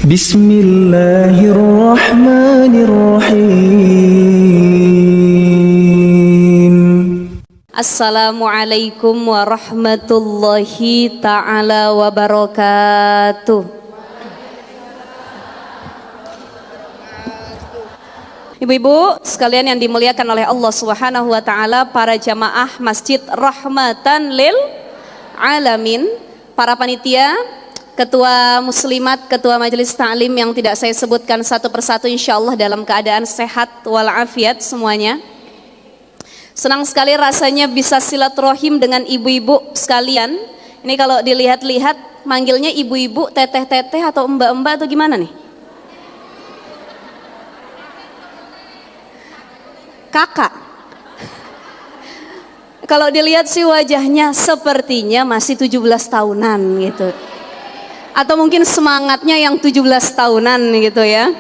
Bismillahirrahmanirrahim. Assalamualaikum warahmatullahi ta'ala wabarakatuh. Ibu-ibu sekalian yang dimuliakan oleh Allah Subhanahu wa taala, para jamaah Masjid Rahmatan lil Alamin, para panitia, ketua muslimat, ketua majelis ta'lim yang tidak saya sebutkan satu persatu, insyaallah dalam keadaan sehat walafiat semuanya. Senang sekali rasanya bisa silaturahim dengan ibu-ibu sekalian. Ini kalau dilihat-lihat manggilnya ibu-ibu, teteh-teteh atau mbak-mbak atau gimana nih? Kakak. Kalau dilihat sih wajahnya sepertinya masih 17 tahunan gitu. Atau mungkin semangatnya yang 17 tahunan gitu ya.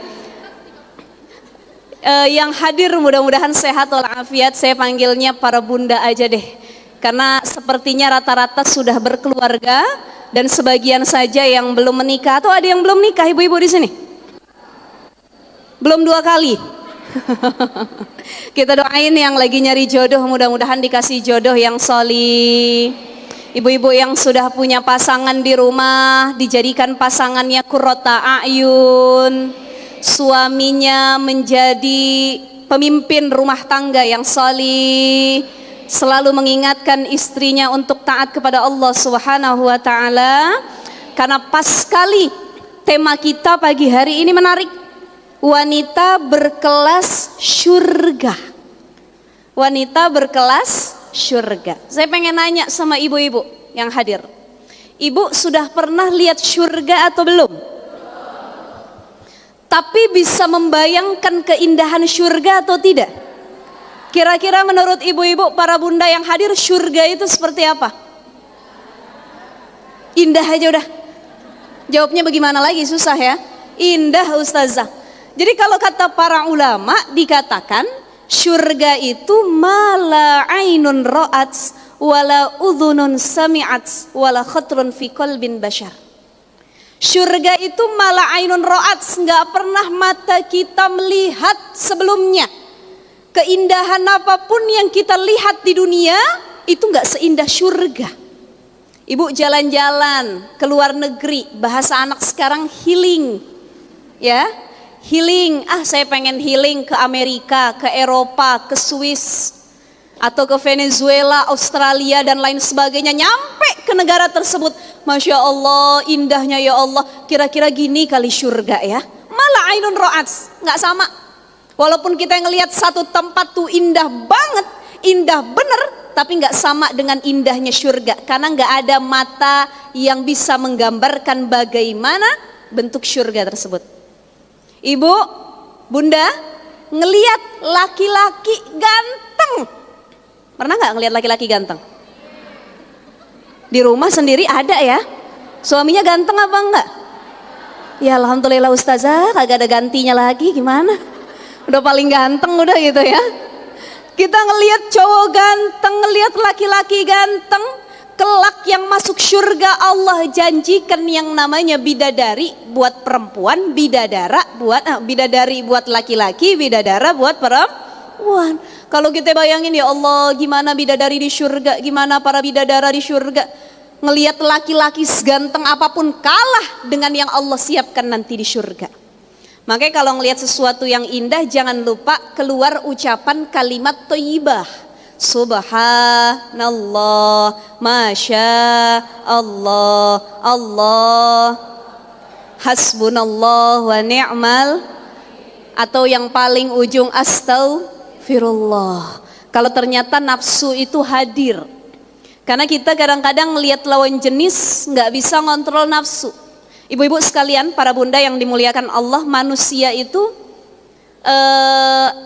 Yang hadir mudah-mudahan sehat walafiat. Saya panggilnya para bunda aja deh. Karena sepertinya rata-rata sudah berkeluarga dan sebagian saja yang belum menikah. Atau ada yang belum nikah ibu-ibu di sini? Belum 2 kali. Kita doain yang lagi nyari jodoh, mudah-mudahan dikasih jodoh yang sholih. Ibu-ibu yang sudah punya pasangan di rumah, dijadikan pasangannya qurrata a'yun, suaminya menjadi pemimpin rumah tangga yang sholih, selalu mengingatkan istrinya untuk taat kepada Allah Subhanahu wa taala. Karena pas sekali tema kita pagi hari ini menarik. Wanita berkelas syurga. Wanita berkelas syurga. Saya pengen nanya sama ibu-ibu yang hadir. Ibu sudah pernah lihat syurga atau belum? Tapi bisa membayangkan keindahan syurga atau tidak? Kira-kira menurut ibu-ibu para bunda yang hadir, syurga itu seperti apa? Indah aja udah. Jawabnya bagaimana lagi, susah ya. Indah ustazah. Jadi kalau kata para ulama dikatakan syurga itu mala ainun ra'at wala udhunun sami'at wala khatrun fi qalbin bashar. Syurga itu mala ainun ra'at, enggak pernah mata kita melihat sebelumnya. Keindahan apapun yang kita lihat di dunia itu enggak seindah syurga. Ibu jalan-jalan ke luar negeri, bahasa anak sekarang healing. Ya. Healing, saya pengen healing ke Amerika, ke Eropa, ke Swiss, atau ke Venezuela, Australia dan lain sebagainya. Nyampe ke negara tersebut, Masya Allah, indahnya ya Allah. Kira-kira gini kali syurga ya. Malah ainun ro'ats, nggak sama. Walaupun kita ngelihat satu tempat tuh indah banget, indah bener, tapi nggak sama dengan indahnya syurga. Karena nggak ada mata yang bisa menggambarkan bagaimana bentuk syurga tersebut. Ibu, bunda, ngelihat laki-laki ganteng. Pernah nggak ngelihat laki-laki ganteng? Di rumah sendiri ada ya? Suaminya ganteng apa enggak? Ya alhamdulillah ustazah, kagak ada gantinya lagi, gimana? Udah paling ganteng udah gitu ya. Kita ngelihat cowok ganteng, ngelihat laki-laki ganteng. Kelak yang masuk surga Allah janjikan yang namanya bidadari buat perempuan, bidadari buat laki-laki, bidadara buat perempuan. Kalau kita bayangin ya Allah, gimana bidadari di surga, gimana para bidadara di surga. Ngelihat laki-laki seganteng apapun kalah dengan yang Allah siapkan nanti di surga. Makanya kalau ngelihat sesuatu yang indah jangan lupa keluar ucapan kalimat thayyibah. Subhanallah, Masya Allah, Allah, Hasbunallah wa ni'mal, atau yang paling ujung Astaghfirullah. Kalau ternyata nafsu itu hadir, karena kita kadang-kadang melihat lawan jenis nggak bisa ngontrol nafsu. Ibu-ibu sekalian, para bunda yang dimuliakan Allah, manusia itu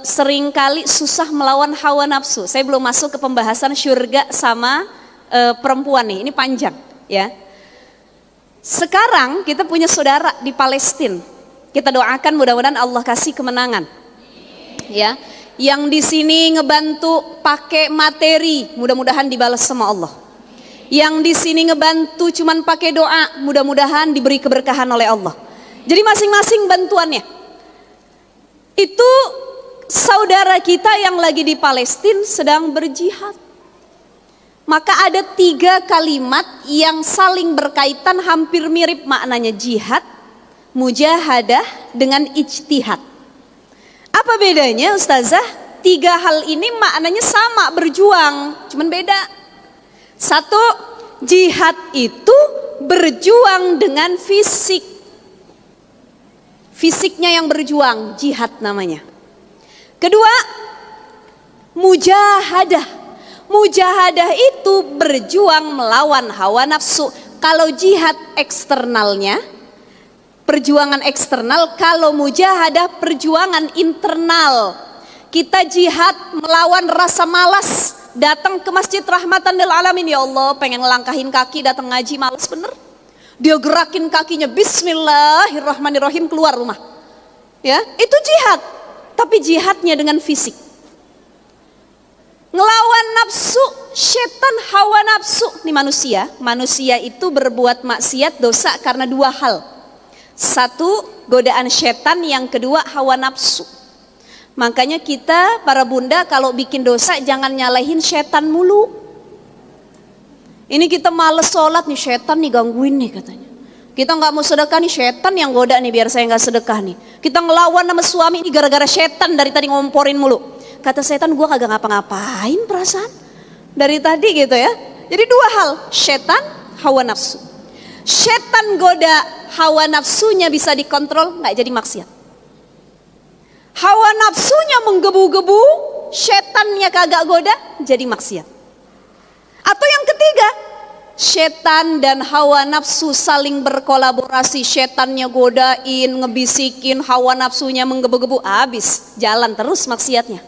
seringkali susah melawan hawa nafsu. Saya belum masuk ke pembahasan syurga sama perempuan nih, ini panjang ya. Sekarang kita punya saudara di Palestina. Kita doakan mudah-mudahan Allah kasih kemenangan. Ya, yang di sini ngebantu pakai materi, mudah-mudahan dibalas sama Allah. Yang di sini ngebantu cuman pakai doa, mudah-mudahan diberi keberkahan oleh Allah. Jadi masing-masing bantuannya. Itu saudara kita yang lagi di Palestina sedang berjihad. Maka ada 3 kalimat yang saling berkaitan, hampir mirip maknanya: jihad, mujahadah, dengan ijtihad. Apa bedanya Ustazah? 3 hal ini maknanya sama, berjuang, cuman beda. 1, jihad itu berjuang dengan fisik. Fisiknya yang berjuang, jihad namanya. Kedua, mujahadah. Mujahadah itu berjuang melawan hawa nafsu. Kalau jihad eksternalnya, perjuangan eksternal. Kalau mujahadah, perjuangan internal. Kita jihad melawan rasa malas. Datang ke masjid rahmatan lil alamin, ya Allah, pengen ngelangkahin kaki, datang ngaji malas bener. Dia gerakin kakinya, bismillahirrahmanirrahim, keluar rumah. Ya, itu jihad. Tapi jihadnya dengan fisik. Ngelawan nafsu, setan, hawa nafsu. Ini manusia. Manusia itu berbuat maksiat, dosa karena 2 hal. 1, godaan setan. Yang kedua, hawa nafsu. Makanya kita para bunda kalau bikin dosa jangan nyalahin setan mulu. Ini kita males sholat nih, setan nih gangguin nih katanya. Kita nggak mau sedekah nih, setan yang goda nih biar saya nggak sedekah nih. Kita ngelawan sama suami ini gara-gara setan dari tadi ngomporin mulu. Kata setan, gua kagak ngapa-ngapain perasaan dari tadi gitu ya. Jadi 2 hal, setan, hawa nafsu. Setan goda, hawa nafsunya bisa dikontrol, nggak jadi maksiat. Hawa nafsunya menggebu-gebu, setannya kagak goda, jadi maksiat. Atau yang ketiga, setan dan hawa nafsu saling berkolaborasi. Setannya godain, ngebisikin, hawa nafsunya menggebu-gebu, habis jalan terus maksiatnya.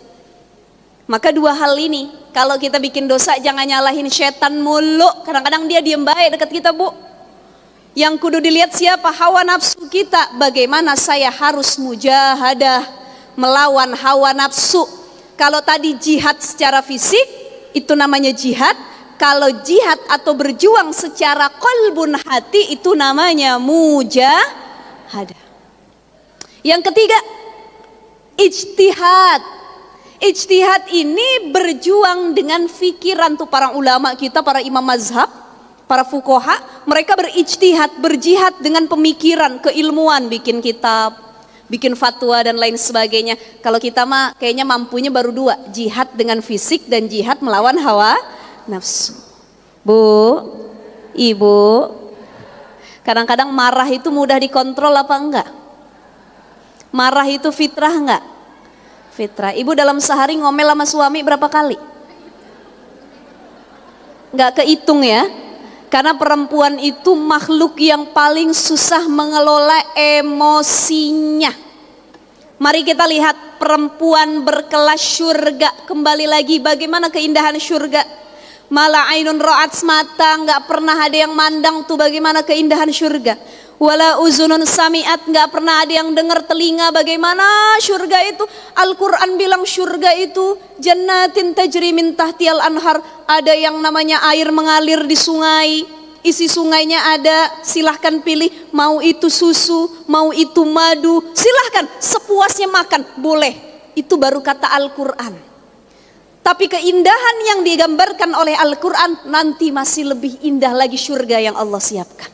Maka 2 hal ini, kalau kita bikin dosa jangan nyalahin setan mulu. Kadang-kadang dia diem baik dekat kita, Bu. Yang kudu dilihat siapa? Hawa nafsu kita. Bagaimana saya harus mujahadah melawan hawa nafsu. Kalau tadi jihad secara fisik, itu namanya jihad. Kalau jihad atau berjuang secara qalbun, hati, itu namanya mujahadah. Yang ketiga, ijtihad. Ijtihad ini berjuang dengan fikiran. Tuh para ulama kita, para imam mazhab, para fuqaha, mereka berijtihad, berjihad dengan pemikiran, keilmuan, bikin kitab, bikin fatwa dan lain sebagainya. Kalau kita mah kayaknya mampunya baru 2, jihad dengan fisik dan jihad melawan hawa nafsu. Bu, ibu, kadang-kadang marah itu mudah dikontrol apa enggak? Marah itu fitrah enggak? Fitrah. Ibu dalam sehari ngomel sama suami berapa kali? Enggak kehitung ya. Karena perempuan itu makhluk yang paling susah mengelola emosinya. Mari kita lihat perempuan berkelas syurga. Kembali lagi bagaimana keindahan syurga. Mala ainun ra'at, mata nggak pernah ada yang mandang tuh bagaimana keindahan syurga. Wala uzunun sami'at, nggak pernah ada yang dengar telinga bagaimana syurga itu. Al-Quran bilang syurga itu jannatin tajri min tahtiyal anhar. Ada yang namanya air mengalir di sungai. Isi sungainya ada, silahkan pilih. Mau itu susu, mau itu madu, silahkan sepuasnya makan, boleh. Itu baru kata Al-Quran. Tapi keindahan yang digambarkan oleh Al-Quran nanti masih lebih indah lagi syurga yang Allah siapkan.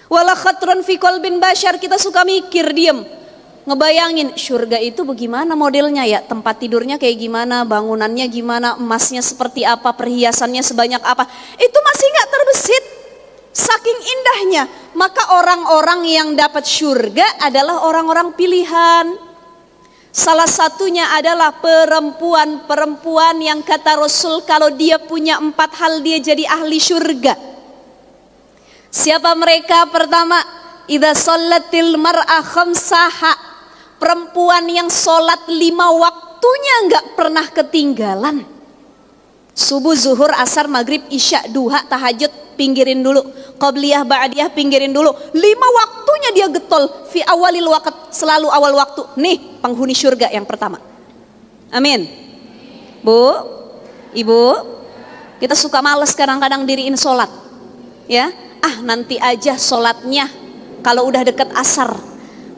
Wala khatrun fi qalbin bashar, kita suka mikir diem, ngebayangin syurga itu bagaimana modelnya ya, tempat tidurnya kayak gimana, bangunannya gimana, emasnya seperti apa, perhiasannya sebanyak apa. Itu masih gak terbesit, saking indahnya. Maka orang-orang yang dapat syurga adalah orang-orang pilihan. Salah satunya adalah perempuan-perempuan yang kata Rasul kalau dia punya 4 hal dia jadi ahli syurga. Siapa mereka? Pertama, idza shallatil mar'a khamsaha, perempuan yang sholat 5 waktunya nggak pernah ketinggalan. Subuh, zuhur, asar, maghrib, isya, duha, tahajud, pinggirin dulu. Qabliyah, ba'diyah, pinggirin dulu. 5 waktunya dia getol. Fi awalil waqt, selalu awal waktu. Nih penghuni syurga yang pertama. Amin. Bu, ibu, kita suka males kadang-kadang diriin sholat. Ya, nanti aja sholatnya. kalau udah deket asar.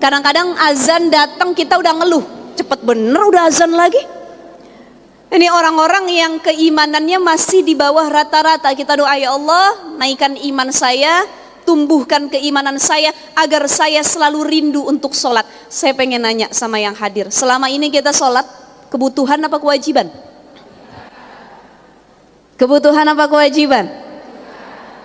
Kadang-kadang azan datang kita udah ngeluh, cepet bener udah azan lagi. Ini orang-orang yang keimanannya masih di bawah rata-rata. Kita doa, ya Allah, naikkan iman saya, tumbuhkan keimanan saya agar saya selalu rindu untuk sholat. Saya pengen nanya sama yang hadir, selama ini kita sholat kebutuhan apa kewajiban? Kebutuhan apa kewajiban?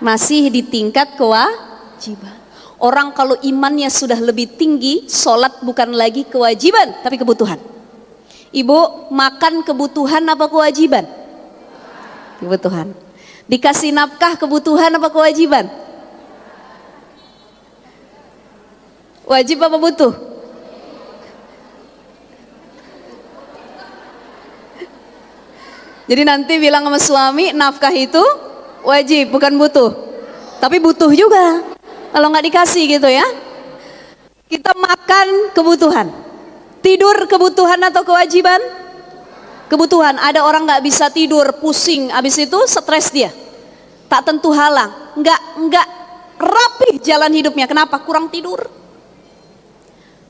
Masih di tingkat kewajiban. Orang kalau imannya sudah lebih tinggi, sholat bukan lagi kewajiban tapi kebutuhan. Ibu, makan kebutuhan apa kewajiban? Kebutuhan. Dikasih nafkah kebutuhan apa kewajiban? Wajib apa butuh? Jadi nanti bilang sama suami, nafkah itu wajib bukan butuh. Tapi butuh juga kalau nggak dikasih gitu ya. Kita makan kebutuhan, tidur kebutuhan atau kewajiban? Kebutuhan. Ada orang nggak bisa tidur, pusing, abis itu stres dia, tak tentu halang, nggak rapi jalan hidupnya. Kenapa? Kurang tidur.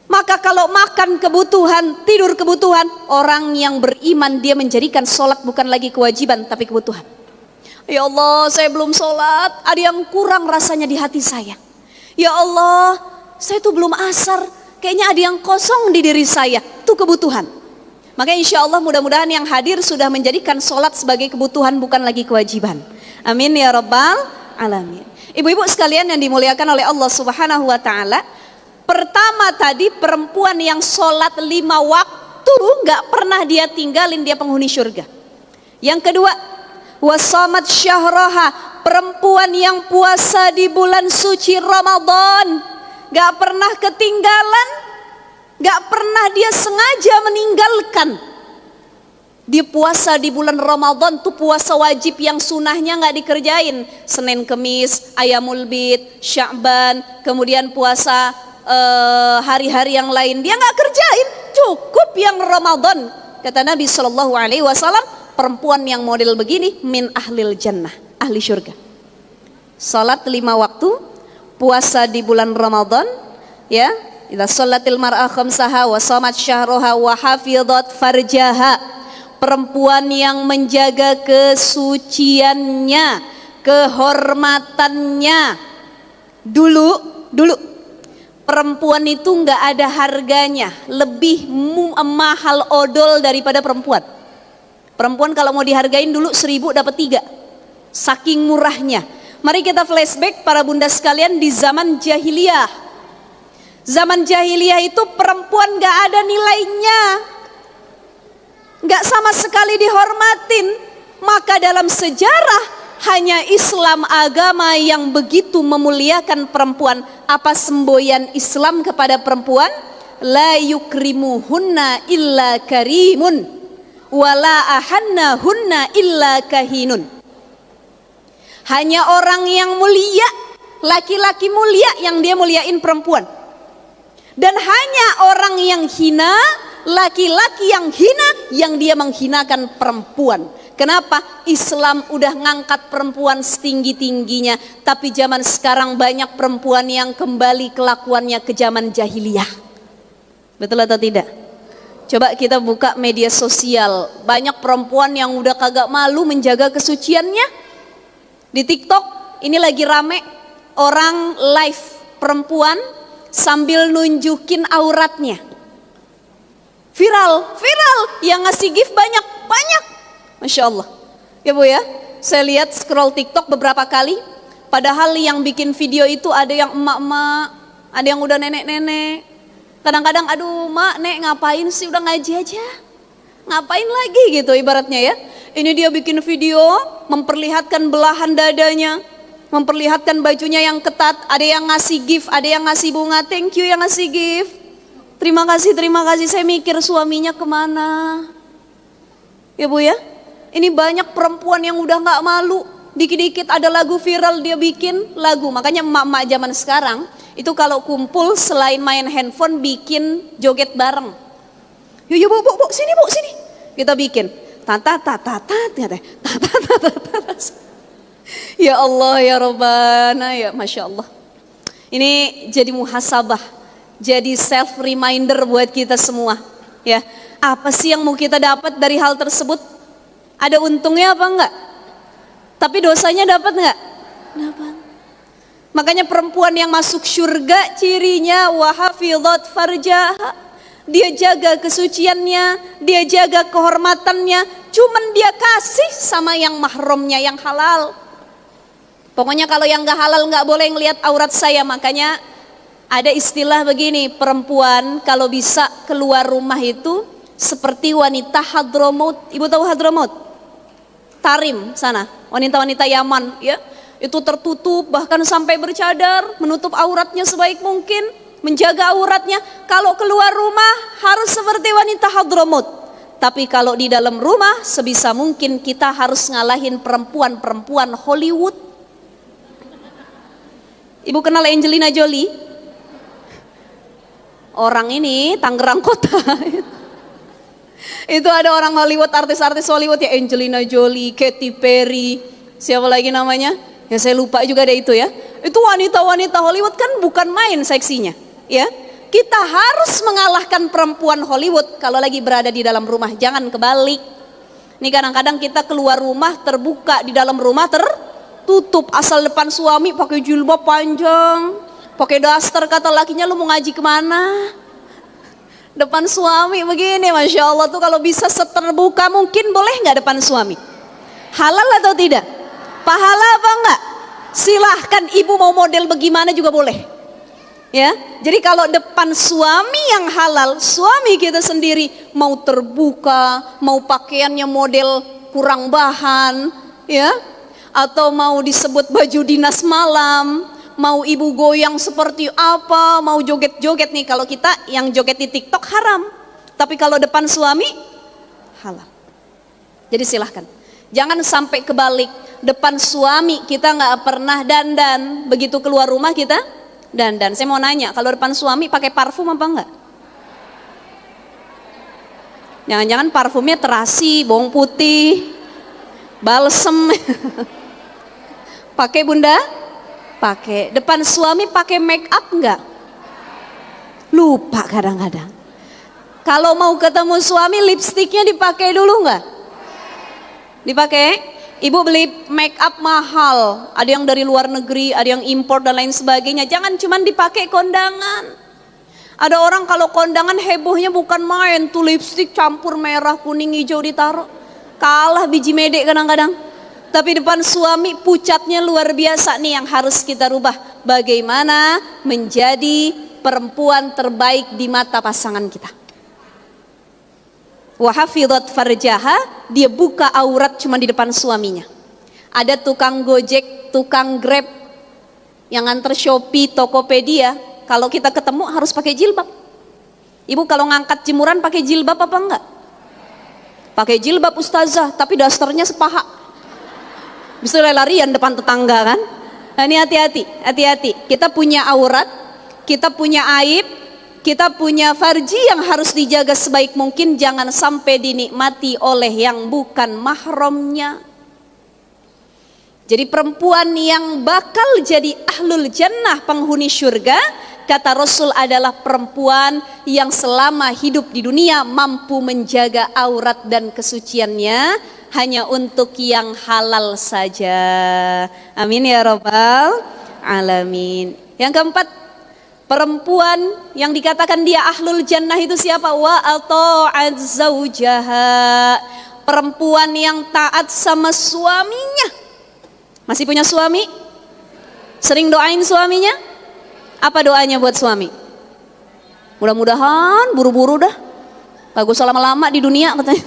Maka kalau makan kebutuhan, tidur kebutuhan, orang yang beriman dia menjadikan sholat bukan lagi kewajiban tapi kebutuhan. Ya Allah, saya belum sholat, ada yang kurang rasanya di hati saya. Ya Allah, saya tuh belum asar, kayaknya ada yang kosong di diri saya. Itu kebutuhan. Maka insya Allah mudah-mudahan yang hadir sudah menjadikan sholat sebagai kebutuhan bukan lagi kewajiban. Amin ya rabbal alamin. Ibu-ibu sekalian yang dimuliakan oleh Allah Subhanahu wa ta'ala, pertama tadi perempuan yang sholat 5 waktu gak pernah dia tinggalin, dia penghuni surga. Yang kedua, wasamat syahroha, perempuan yang puasa di bulan suci Ramadan, gak pernah ketinggalan, gak pernah dia sengaja meninggalkan. Dia puasa di bulan Ramadan tuh puasa wajib yang sunahnya gak dikerjain. Senin, Kemis, Ayamul Bid, Sya'ban, kemudian puasa hari-hari yang lain dia nggak kerjain, cukup yang Ramadan. Kata Nabi Shallallahu Alaihi Wasallam, perempuan yang model begini min ahlil jannah, ahli surga. Salat 5 waktu, puasa di bulan Ramadan, ya. Idza sholatil mar'a khamsaha wa shamat syahraha wa hafizat farjaha. Perempuan yang menjaga kesuciannya, kehormatannya. Dulu perempuan itu nggak ada harganya, lebih mahal odol daripada perempuan. Perempuan kalau mau dihargain dulu 1.000 dapat 3, saking murahnya. Mari kita flashback para bunda sekalian di zaman jahiliyah. Zaman jahiliyah itu perempuan nggak ada nilainya, nggak sama sekali dihormatin. Maka dalam sejarah hanya Islam agama yang begitu memuliakan perempuan. Apa semboyan Islam kepada perempuan? La yukrimuhunna illa karimun wala ahannahunna illa kahinun. Hanya orang yang mulia, laki-laki mulia yang dia muliain perempuan. Dan hanya orang yang hina, laki-laki yang hina yang dia menghinakan perempuan. Kenapa? Islam udah ngangkat perempuan setinggi-tingginya, tapi zaman sekarang banyak perempuan yang kembali kelakuannya ke zaman jahiliyah. Betul atau tidak? Coba kita buka media sosial, banyak perempuan yang udah kagak malu menjaga kesuciannya. Di TikTok ini lagi rame orang live perempuan sambil nunjukin auratnya. Viral, yang ngasih gift banyak. Masya Allah, ya Bu ya, saya lihat scroll TikTok beberapa kali, padahal yang bikin video itu ada yang emak-emak, ada yang udah nenek-nenek. Kadang-kadang aduh mak, nek ngapain sih, udah ngaji aja, ngapain lagi gitu ibaratnya ya. Ini dia bikin video memperlihatkan belahan dadanya, memperlihatkan bajunya yang ketat, ada yang ngasih gift, ada yang ngasih bunga, thank you yang ngasih gift. Terima kasih, saya mikir suaminya kemana. Ya Bu ya. Ini banyak perempuan yang udah gak malu, dikit-dikit ada lagu viral dia bikin lagu. Makanya emak-emak zaman sekarang itu kalau kumpul selain main handphone bikin joget bareng. Yuk bu, sini bu, sini. Kita bikin tata. Ya Allah ya Rabbana ya Masya Allah. Ini jadi muhasabah, jadi self reminder buat kita semua, ya. Apa sih yang mau kita dapat dari hal tersebut? Ada untungnya apa enggak? Tapi dosanya dapat enggak? Dapat. Makanya perempuan yang masuk surga cirinya wahafidhat farjaha. Dia jaga kesuciannya, dia jaga kehormatannya, cuman dia kasih sama yang mahramnya, yang halal. Pokoknya kalau yang gak halal gak boleh ngelihat aurat saya. Makanya ada istilah begini, perempuan kalau bisa keluar rumah itu seperti wanita Hadramaut. Ibu tahu Hadramaut? Tarim sana, wanita-wanita Yaman, ya. Itu tertutup, bahkan sampai bercadar, menutup auratnya sebaik mungkin, menjaga auratnya. Kalau keluar rumah harus seperti wanita Hadramaut. Tapi kalau di dalam rumah sebisa mungkin kita harus ngalahin perempuan-perempuan Hollywood. Ibu kenal Angelina Jolie? Orang ini Tangerang Kota. Itu ada orang Hollywood, artis-artis Hollywood ya, Angelina Jolie, Katy Perry, siapa lagi namanya? Ya saya lupa juga ada itu ya. Itu wanita-wanita Hollywood kan bukan main seksinya, ya. Kita harus mengalahkan perempuan Hollywood kalau lagi berada di dalam rumah, jangan kebalik. Ini kadang-kadang kita keluar rumah terbuka, di dalam rumah tertutup, asal depan suami pakai jilbab panjang, pakai daster, kata lakinya lu mau ngaji kemana? Depan suami begini, Masya Allah tuh kalau bisa seterbuka mungkin, boleh nggak depan suami? Halal atau tidak? Pahala apa enggak? Silahkan, ibu mau model bagaimana juga boleh, ya. Jadi kalau depan suami yang halal, suami kita sendiri mau terbuka, mau pakaiannya model kurang bahan, ya, atau mau disebut baju dinas malam, mau ibu goyang seperti apa, mau joget-joget nih. Kalau kita yang joget di TikTok haram, tapi kalau depan suami halal. Jadi silahkan, jangan sampai kebalik. Depan suami kita nggak pernah dandan, begitu keluar rumah kita dandan. Saya mau nanya, kalau depan suami pakai parfum apa enggak? Jangan-jangan parfumnya terasi, bawang putih, balsem. Pakai bunda? Pakai. Depan suami pakai make up enggak? Lupa kadang-kadang. Kalau mau ketemu suami, lipstiknya dipakai dulu enggak? Dipakai? Ibu beli make up mahal, ada yang dari luar negeri, ada yang impor dan lain sebagainya. Jangan cuma dipakai kondangan. Ada orang kalau kondangan hebohnya bukan main, tuh lipstik campur merah, kuning, hijau ditaruh. Kalah biji medek kadang-kadang. Tapi depan suami pucatnya luar biasa. Nih yang harus kita rubah. Bagaimana menjadi perempuan terbaik di mata pasangan kita. Wahafidhat farjaha, dia buka aurat cuma di depan suaminya. Ada tukang Gojek, tukang Grab yang nganter Shopee, Tokopedia, kalau kita ketemu harus pakai jilbab. Ibu kalau ngangkat jemuran pakai jilbab apa enggak? Pakai jilbab ustazah, tapi dasternya sepaha. Bisa larian depan tetangga kan? Nah, ini hati-hati. Kita punya aurat, kita punya aib, kita punya farji yang harus dijaga sebaik mungkin, jangan sampai dinikmati oleh yang bukan mahramnya. Jadi perempuan yang bakal jadi ahlul jannah, penghuni surga, kata Rasul adalah perempuan yang selama hidup di dunia mampu menjaga aurat dan kesuciannya hanya untuk yang halal saja. Amin ya rabbal alamin. Yang keempat, perempuan yang dikatakan dia ahlul jannah itu siapa? Wa ata'at zaujaha. Perempuan yang taat sama suaminya. Masih punya suami? Sering doain suaminya? Apa doanya buat suami? Mudah-mudahan buru-buru dah, gak usah lama-lama di dunia katanya.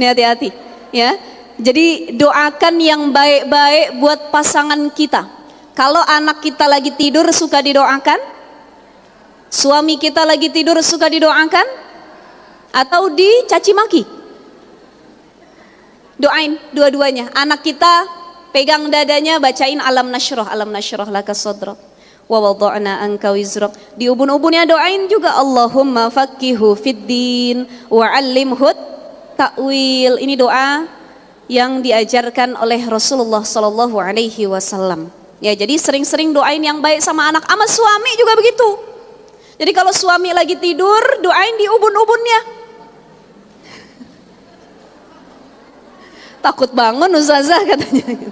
Ini hati-hati ya. Jadi doakan yang baik-baik buat pasangan kita. Kalau anak kita lagi tidur suka didoakan? Suami kita lagi tidur suka didoakan? Atau dicaci maki? Doain dua-duanya. Anak kita pegang dadanya, bacain alam nasyrah laka sadrak wa wada'na anka wizrak. Di ubun-ubunnya doain juga Allahumma faqihu fiddin wa 'allimhu ta'wil. Ini doa yang diajarkan oleh Rasulullah sallallahu alaihi wasallam. Ya, jadi sering-sering doain yang baik sama anak, sama suami juga begitu. Jadi kalau suami lagi tidur, doain di ubun-ubunnya. Takut bangun ustazah katanya.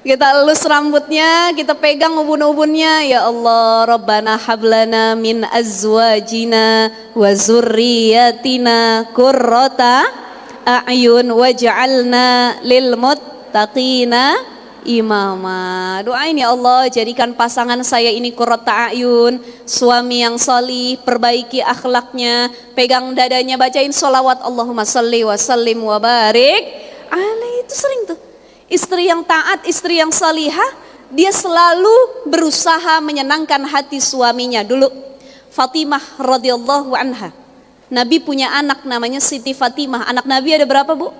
Kita elus rambutnya, kita pegang ubun-ubunnya. Ya Allah, Rabbana hablana min azwajina wa zurriyatina qurrata a'yun waj'alna lil muttaqina imama. Doain ya Allah, jadikan pasangan saya ini qurrata a'yun, suami yang salih, perbaiki akhlaknya, pegang dadanya, bacain sholawat Allahumma salli wa sallim wa barik alaihi. Itu sering tuh. Istri yang taat, istri yang salihah, dia selalu berusaha menyenangkan hati suaminya. Dulu Fatimah radhiyallahu anha, Nabi punya anak namanya Siti Fatimah. Anak Nabi ada berapa, Bu?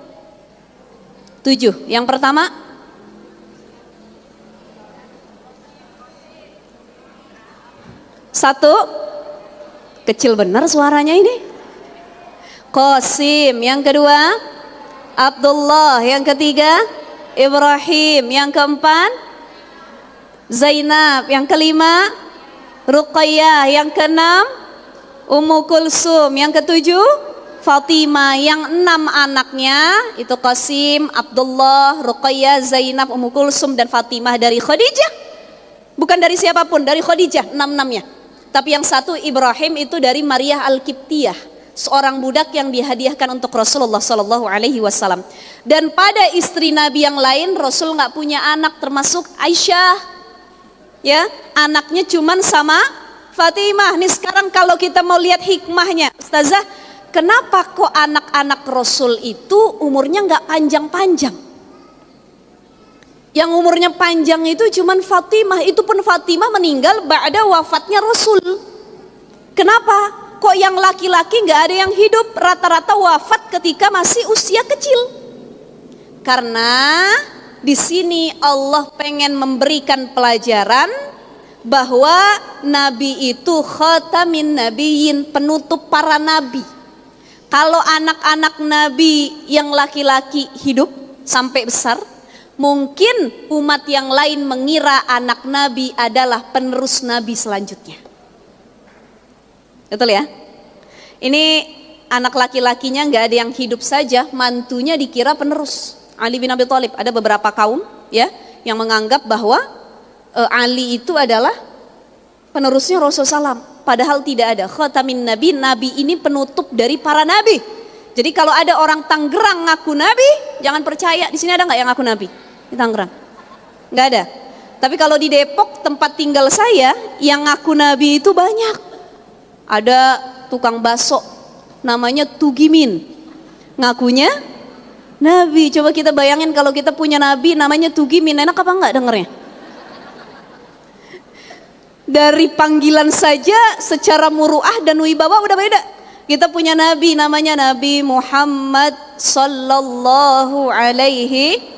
7. Yang pertama, satu, kecil benar suaranya ini, Qasim. Yang kedua, Abdullah. Yang ketiga, Ibrahim. Yang keempat, Zainab. Yang kelima, Ruqayyah. Yang keenam, Ummu Kulsum. Yang ketujuh, Fatimah. Yang 6 anaknya itu Qasim, Abdullah, Ruqayyah, Zainab, Ummu Kulsum dan Fatimah dari Khadijah. Bukan dari siapapun, dari Khadijah, 6-6-nya. Tapi yang satu Ibrahim itu dari Maria Al-Qibtiyah, seorang budak yang dihadiahkan untuk Rasulullah Sallallahu Alaihi Wasallam. Dan pada istri Nabi yang lain, Rasul nggak punya anak, termasuk Aisyah. Ya, anaknya cuman sama Fatimah. Nih sekarang kalau kita mau lihat hikmahnya, Ustazah, kenapa kok anak-anak Rasul itu umurnya nggak panjang-panjang? Yang umurnya panjang itu cuman Fatimah. Itu pun Fatimah meninggal ba'da wafatnya Rasul. Kenapa? Kok yang laki-laki nggak ada yang hidup, rata-rata wafat ketika masih usia kecil? Karena di sini Allah pengen memberikan pelajaran bahwa Nabi itu khatamin nabiyyin, penutup para nabi. Kalau anak-anak Nabi yang laki-laki hidup sampai besar, mungkin umat yang lain mengira anak Nabi adalah penerus Nabi selanjutnya. Betul ya? Ini anak laki-lakinya nggak ada yang hidup saja, mantunya dikira penerus. Ali bin Abi Thalib, ada beberapa kaum ya yang menganggap bahwa Ali itu adalah penerusnya Rasulullah SAW. Padahal tidak ada. Khatamin Nabi, Nabi ini penutup dari para nabi. Jadi kalau ada orang Tangerang ngaku Nabi, jangan percaya. Di sini ada nggak yang ngaku Nabi di Tangerang? Nggak ada. Tapi kalau di Depok tempat tinggal saya, yang ngaku Nabi itu banyak. Ada tukang bakso namanya Tugimin, ngakunya Nabi. Coba kita bayangin kalau kita punya Nabi namanya Tugimin, enak apa enggak dengernya? Dari panggilan saja secara muruah dan wibawa udah beda. Kita punya Nabi namanya Nabi Muhammad sallallahu alaihi.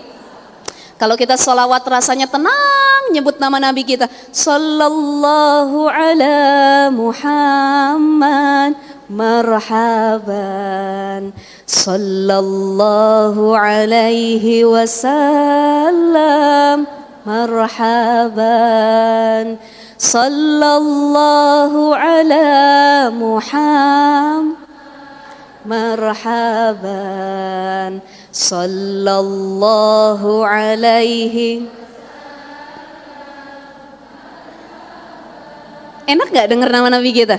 Kalau kita sholawat rasanya tenang, nyebut nama Nabi kita, sallallahu ala Muhammad marhaban, sallallahu alaihi wasallam marhaban, sallallahu ala Muhammad marhaban, sallallahu alaihi. Enak gak denger nama Nabi kita?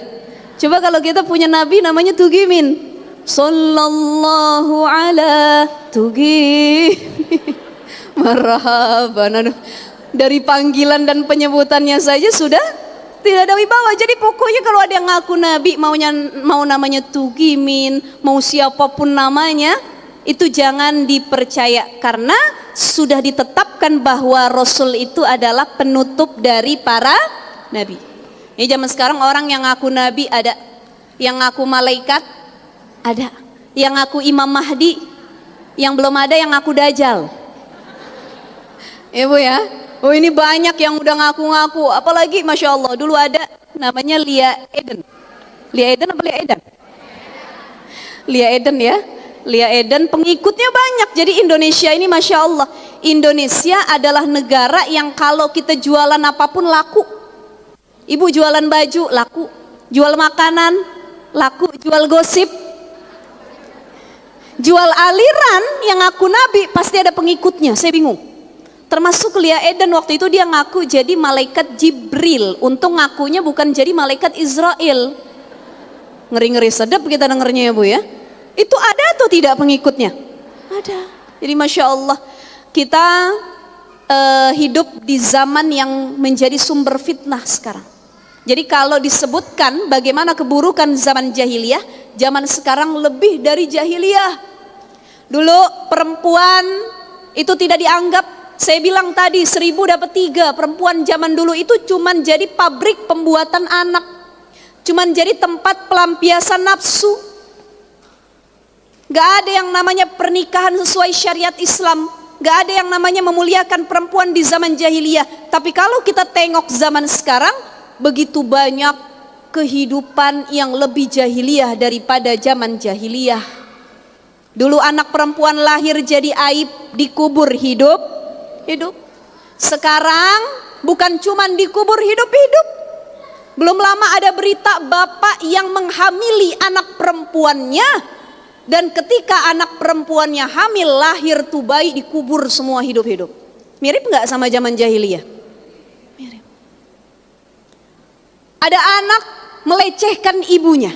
Coba kalau kita punya Nabi namanya Tugimin, sallallahu ala Tugimin marhaban. Aduh, dari panggilan dan penyebutannya saja sudah tidak ada wibawa. Jadi pokoknya kalau ada yang ngaku Nabi, mau namanya Tugimin, mau siapapun namanya, itu jangan dipercaya, karena sudah ditetapkan bahwa Rasul itu adalah penutup dari para nabi. Ini zaman sekarang orang yang ngaku Nabi ada, yang ngaku malaikat ada, yang ngaku Imam Mahdi, yang belum ada yang ngaku Dajjal. Ibu ya, oh ini banyak yang udah ngaku-ngaku. Apalagi Masya Allah, dulu ada namanya Lia Eden. Lia Eden apa Lia Eden? Lia Eden ya. Lia Eden pengikutnya banyak. Jadi Indonesia ini Masya Allah, Indonesia adalah negara yang kalau kita jualan apapun laku. Ibu jualan baju laku, jual makanan laku, jual gosip, jual aliran yang ngaku nabi pasti ada pengikutnya. Saya bingung. Termasuk Lia Eden waktu itu dia ngaku jadi malaikat Jibril. Untung ngakunya bukan jadi malaikat Israel. Ngeri-ngeri sedap kita dengernya ya Bu ya. Itu ada atau tidak pengikutnya? Ada. Jadi Masya Allah, kita hidup di zaman yang menjadi sumber fitnah sekarang. Jadi kalau disebutkan bagaimana keburukan zaman jahiliyah, zaman sekarang lebih dari jahiliyah. Dulu perempuan itu tidak dianggap, saya bilang tadi 1000 dapat 3. Perempuan zaman dulu itu cuman jadi pabrik pembuatan anak, cuman jadi tempat pelampiasan nafsu. Gak ada yang namanya pernikahan sesuai syariat Islam, gak ada yang namanya memuliakan perempuan di zaman jahiliyah. Tapi kalau kita tengok zaman sekarang, begitu banyak kehidupan yang lebih jahiliyah daripada zaman jahiliyah. Dulu anak perempuan lahir jadi aib, dikubur hidup. Sekarang bukan cuman dikubur hidup. Belum lama ada berita bapak yang menghamili anak perempuannya, dan ketika anak perempuannya hamil lahir tuh bayi dikubur semua hidup-hidup. Mirip nggak sama zaman jahiliyah? Mirip. Ada anak melecehkan ibunya,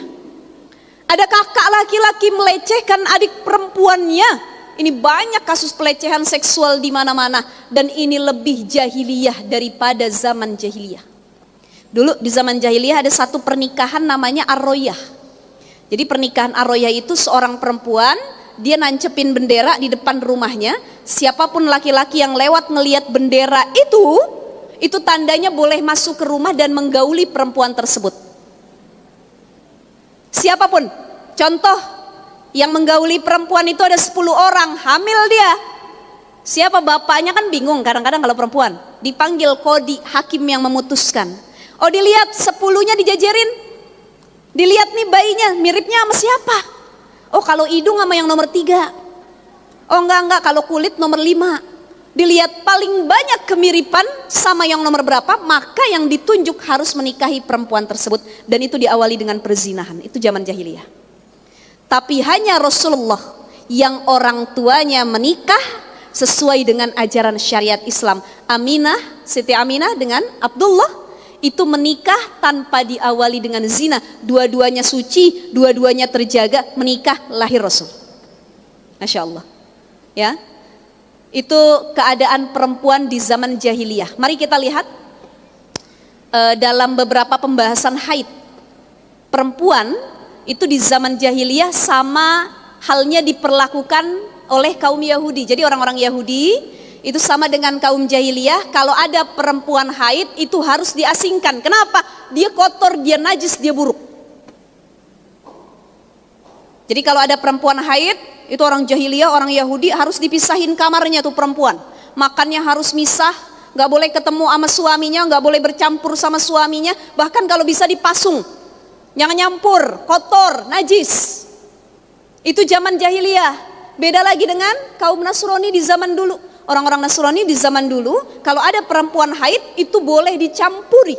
ada kakak laki-laki melecehkan adik perempuannya. Ini banyak kasus pelecehan seksual di mana-mana, dan ini lebih jahiliyah daripada zaman jahiliyah. Dulu di zaman jahiliyah ada satu pernikahan namanya Ar-Royah. Jadi pernikahan Ar-Royah itu seorang perempuan, dia nancepin bendera di depan rumahnya. Siapapun laki-laki yang lewat ngelihat bendera itu tandanya boleh masuk ke rumah dan menggauli perempuan tersebut. Siapapun. Contoh, yang menggauli perempuan itu ada 10 orang, hamil dia. Siapa bapaknya kan bingung kadang-kadang kalau perempuan. Dipanggil kodi, hakim yang memutuskan. Oh dilihat 10-nya dijajarin. Dilihat nih bayinya miripnya sama siapa? Oh kalau hidung sama yang nomor 3. Oh enggak, kalau kulit nomor 5. Dilihat paling banyak kemiripan sama yang nomor berapa, maka yang ditunjuk harus menikahi perempuan tersebut. Dan itu diawali dengan perzinahan. Itu zaman jahiliyah. Tapi hanya Rasulullah yang orang tuanya menikah sesuai dengan ajaran syariat Islam. Aminah, Siti Aminah dengan Abdullah itu menikah tanpa diawali dengan zina. Dua-duanya suci, dua-duanya terjaga, menikah, lahir Rasul. Masya Allah. Ya, itu keadaan perempuan di zaman jahiliyah. Mari kita lihat dalam beberapa pembahasan haid. Perempuan itu di zaman jahiliyah sama halnya diperlakukan oleh kaum Yahudi. Jadi orang-orang Yahudi itu sama dengan kaum jahiliyah, kalau ada perempuan haid itu harus diasingkan. Kenapa? Dia kotor, dia najis, dia buruk. Jadi kalau ada perempuan haid, itu orang jahiliyah, orang Yahudi harus dipisahin kamarnya tuh perempuan. Makannya harus misah, gak boleh ketemu sama suaminya, gak boleh bercampur sama suaminya. Bahkan kalau bisa dipasung, jangan nyampur, kotor, najis. Itu zaman jahiliyah. Beda lagi dengan kaum Nasrani di zaman dulu. Orang-orang Nasrani di zaman dulu, kalau ada perempuan haid itu boleh dicampuri.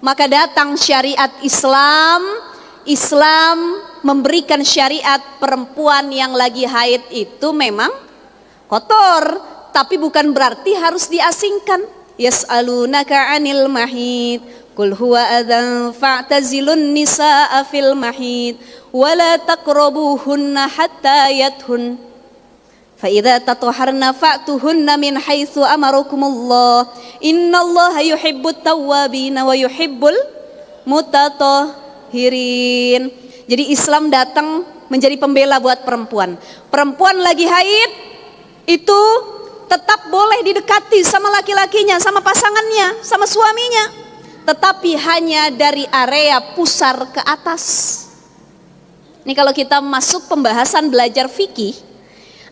Maka datang syariat Islam. Islam memberikan syariat perempuan yang lagi haid itu memang kotor, tapi bukan berarti harus diasingkan. Yas'alunaka 'anil mahid, qul huwa adzan fa'tazilun nisaa fil mahid wa la taqrabuhunna hatta yathun. Fa idza tatahharna fa'tuhunna min haitsu amarakumullah. Innallaha yuhibbut tawwabin wa yuhibbul mutatahhirin. Jadi Islam datang menjadi pembela buat perempuan. Perempuan lagi haid itu tetap boleh didekati sama laki-lakinya, sama pasangannya, sama suaminya, tetapi hanya dari area pusar ke atas. Ini kalau kita masuk pembahasan belajar fikih,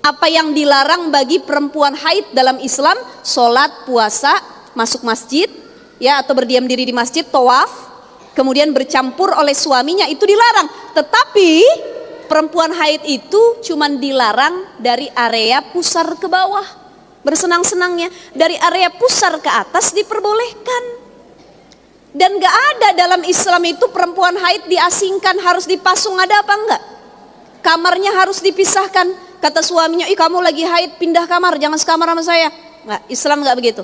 apa yang dilarang bagi perempuan haid dalam Islam? Sholat, puasa, masuk masjid, ya, atau berdiam diri di masjid, tawaf, kemudian bercampur oleh suaminya, itu dilarang. Tetapi perempuan haid itu cuman dilarang dari area pusar ke bawah, bersenang-senangnya. Dari area pusar ke atas diperbolehkan. Dan gak ada dalam Islam itu perempuan haid diasingkan, harus dipasung, ada apa enggak? Kamarnya harus dipisahkan. Kata suaminya, ih kamu lagi haid, pindah kamar, jangan sekamar sama saya. Enggak, Islam enggak begitu.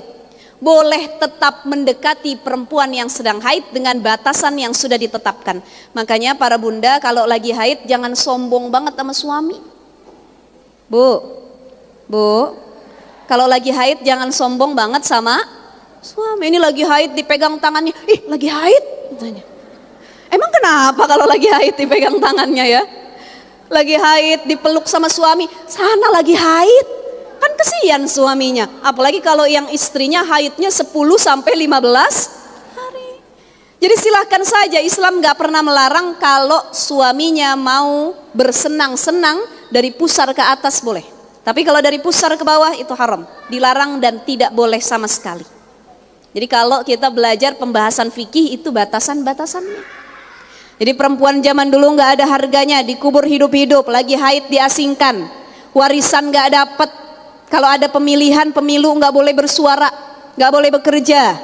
Boleh tetap mendekati perempuan yang sedang haid dengan batasan yang sudah ditetapkan. Makanya para bunda kalau lagi haid jangan sombong banget sama suami. Bu, kalau lagi haid jangan sombong banget sama suami. Ini lagi haid dipegang tangannya, ih lagi haid katanya. Emang kenapa kalau lagi haid dipegang tangannya ya? Lagi haid dipeluk sama suami, sana lagi haid. Kan kesian suaminya, apalagi kalau yang istrinya haidnya 10 sampai 15 hari. Jadi silahkan saja, Islam gak pernah melarang kalau suaminya mau bersenang-senang dari pusar ke atas boleh. Tapi kalau dari pusar ke bawah itu haram, dilarang dan tidak boleh sama sekali. Jadi kalau kita belajar pembahasan fikih itu batasan-batasannya. Jadi perempuan zaman dulu gak ada harganya, dikubur hidup-hidup, lagi haid diasingkan, warisan gak dapet. Kalau ada pemilihan pemilu nggak boleh bersuara, nggak boleh bekerja,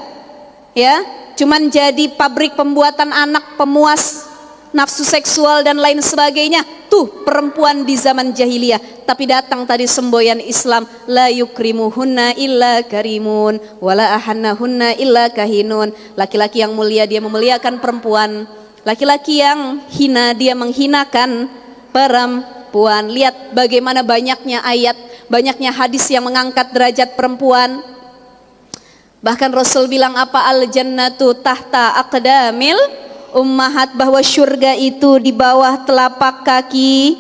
ya, cuman jadi pabrik pembuatan anak, pemuas nafsu seksual dan lain sebagainya. Tuh perempuan di zaman jahiliyah. Tapi datang tadi semboyan Islam, la yukrimuhunna illa karimun, wala ahannahunna illa kahinun. Laki-laki yang mulia dia memuliakan perempuan, laki-laki yang hina dia menghinakan perempuan. Lihat bagaimana banyaknya ayat, banyaknya hadis yang mengangkat derajat perempuan. Bahkan Rasul bilang apa? Al jannatu tahta aqdamil ummahat, bahwa surga itu di bawah telapak kaki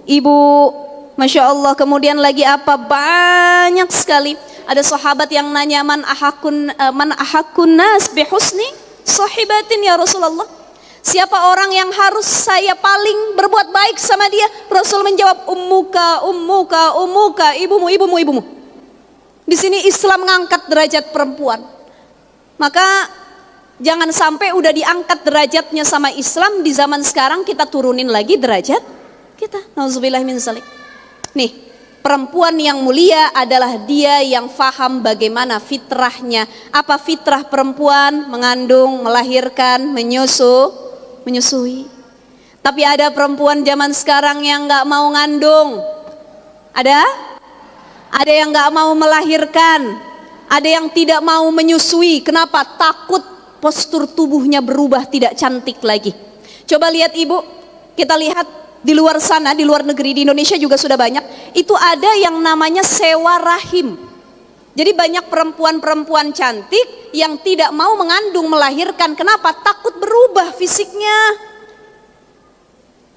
ibu. Masya Allah. Kemudian lagi apa? Banyak sekali. Ada sahabat yang nanya, man ahakun nas bihusni sahibatin ya Rasulullah. Siapa orang yang harus saya paling berbuat baik sama dia? Rasul menjawab, ummuka, ibumu. Di sini Islam mengangkat derajat perempuan. Maka jangan sampai udah diangkat derajatnya sama Islam, di zaman sekarang kita turunin lagi derajat kita. Nauzubillah min dzalik. Nih, perempuan yang mulia adalah dia yang faham bagaimana fitrahnya. Apa fitrah perempuan? Mengandung, melahirkan, menyusui. Tapi ada perempuan zaman sekarang yang nggak mau ngandung, ada yang nggak mau melahirkan, ada yang tidak mau menyusui. Kenapa? Takut postur tubuhnya berubah, tidak cantik lagi. Coba lihat ibu, kita lihat di luar sana, di luar negeri, di Indonesia juga sudah banyak. Itu ada yang namanya sewa rahim. Jadi banyak perempuan-perempuan cantik yang tidak mau mengandung, melahirkan. Kenapa? Takut berubah fisiknya.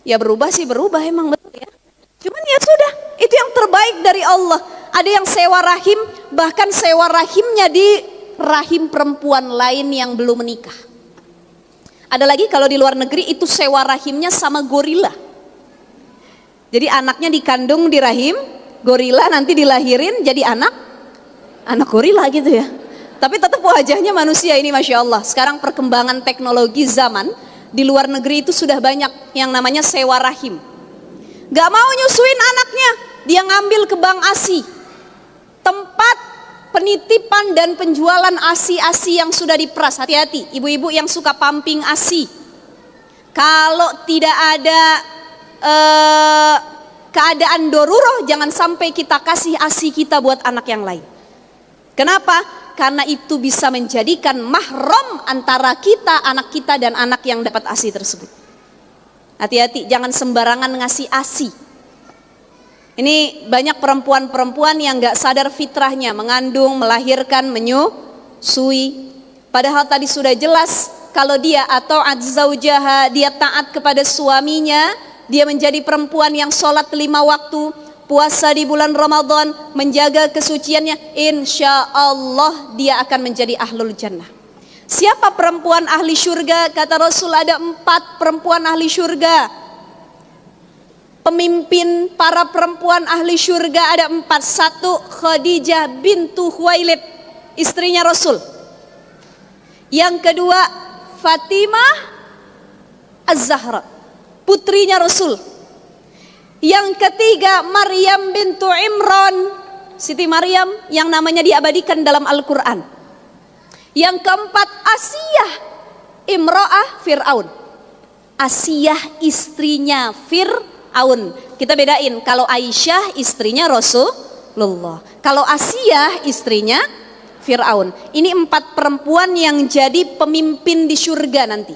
Ya berubah sih berubah, emang betul ya. Cuman ya sudah, itu yang terbaik dari Allah. Ada yang sewa rahim, bahkan sewa rahimnya di rahim perempuan lain yang belum menikah. Ada lagi kalau di luar negeri itu sewa rahimnya sama gorila. Jadi anaknya dikandung di rahim gorila, nanti dilahirin jadi anak gorila gitu ya. Tapi tetap wajahnya manusia ini, Masya Allah. Sekarang perkembangan teknologi zaman, di luar negeri itu sudah banyak yang namanya sewa rahim. Gak mau nyusuin anaknya, dia ngambil ke bank ASI, tempat penitipan dan penjualan ASI-ASI yang sudah diperas. Hati-hati ibu-ibu yang suka pumping ASI. Kalau tidak ada keadaan darurat, jangan sampai kita kasih ASI kita buat anak yang lain. Kenapa? Karena itu bisa menjadikan mahram antara kita, anak kita dan anak yang dapat ASI tersebut. Hati-hati, jangan sembarangan ngasih ASI. Ini banyak perempuan-perempuan yang gak sadar fitrahnya, mengandung, melahirkan, menyusui. Padahal tadi sudah jelas, kalau dia atau adzaujaha, dia taat kepada suaminya, dia menjadi perempuan yang sholat 5 waktu, puasa di bulan Ramadan, menjaga kesuciannya, insya Allah dia akan menjadi ahlul jannah. Siapa perempuan ahli syurga? Kata Rasul ada 4 perempuan ahli syurga. Pemimpin para perempuan ahli syurga ada 4. 1, Khadijah bintu Khuwailid, istrinya Rasul. Yang kedua, Fatimah Az-Zahra, putrinya Rasul. Yang ketiga Maryam bintu Imran, Siti Maryam yang namanya diabadikan dalam Al-Quran. Yang keempat Asiyah imra'ah Fir'aun, Asiyah istrinya Fir'aun. Kita bedain, kalau Aisyah istrinya Rasulullah, kalau Asiyah istrinya Fir'aun. Ini 4 perempuan yang jadi pemimpin di surga nanti.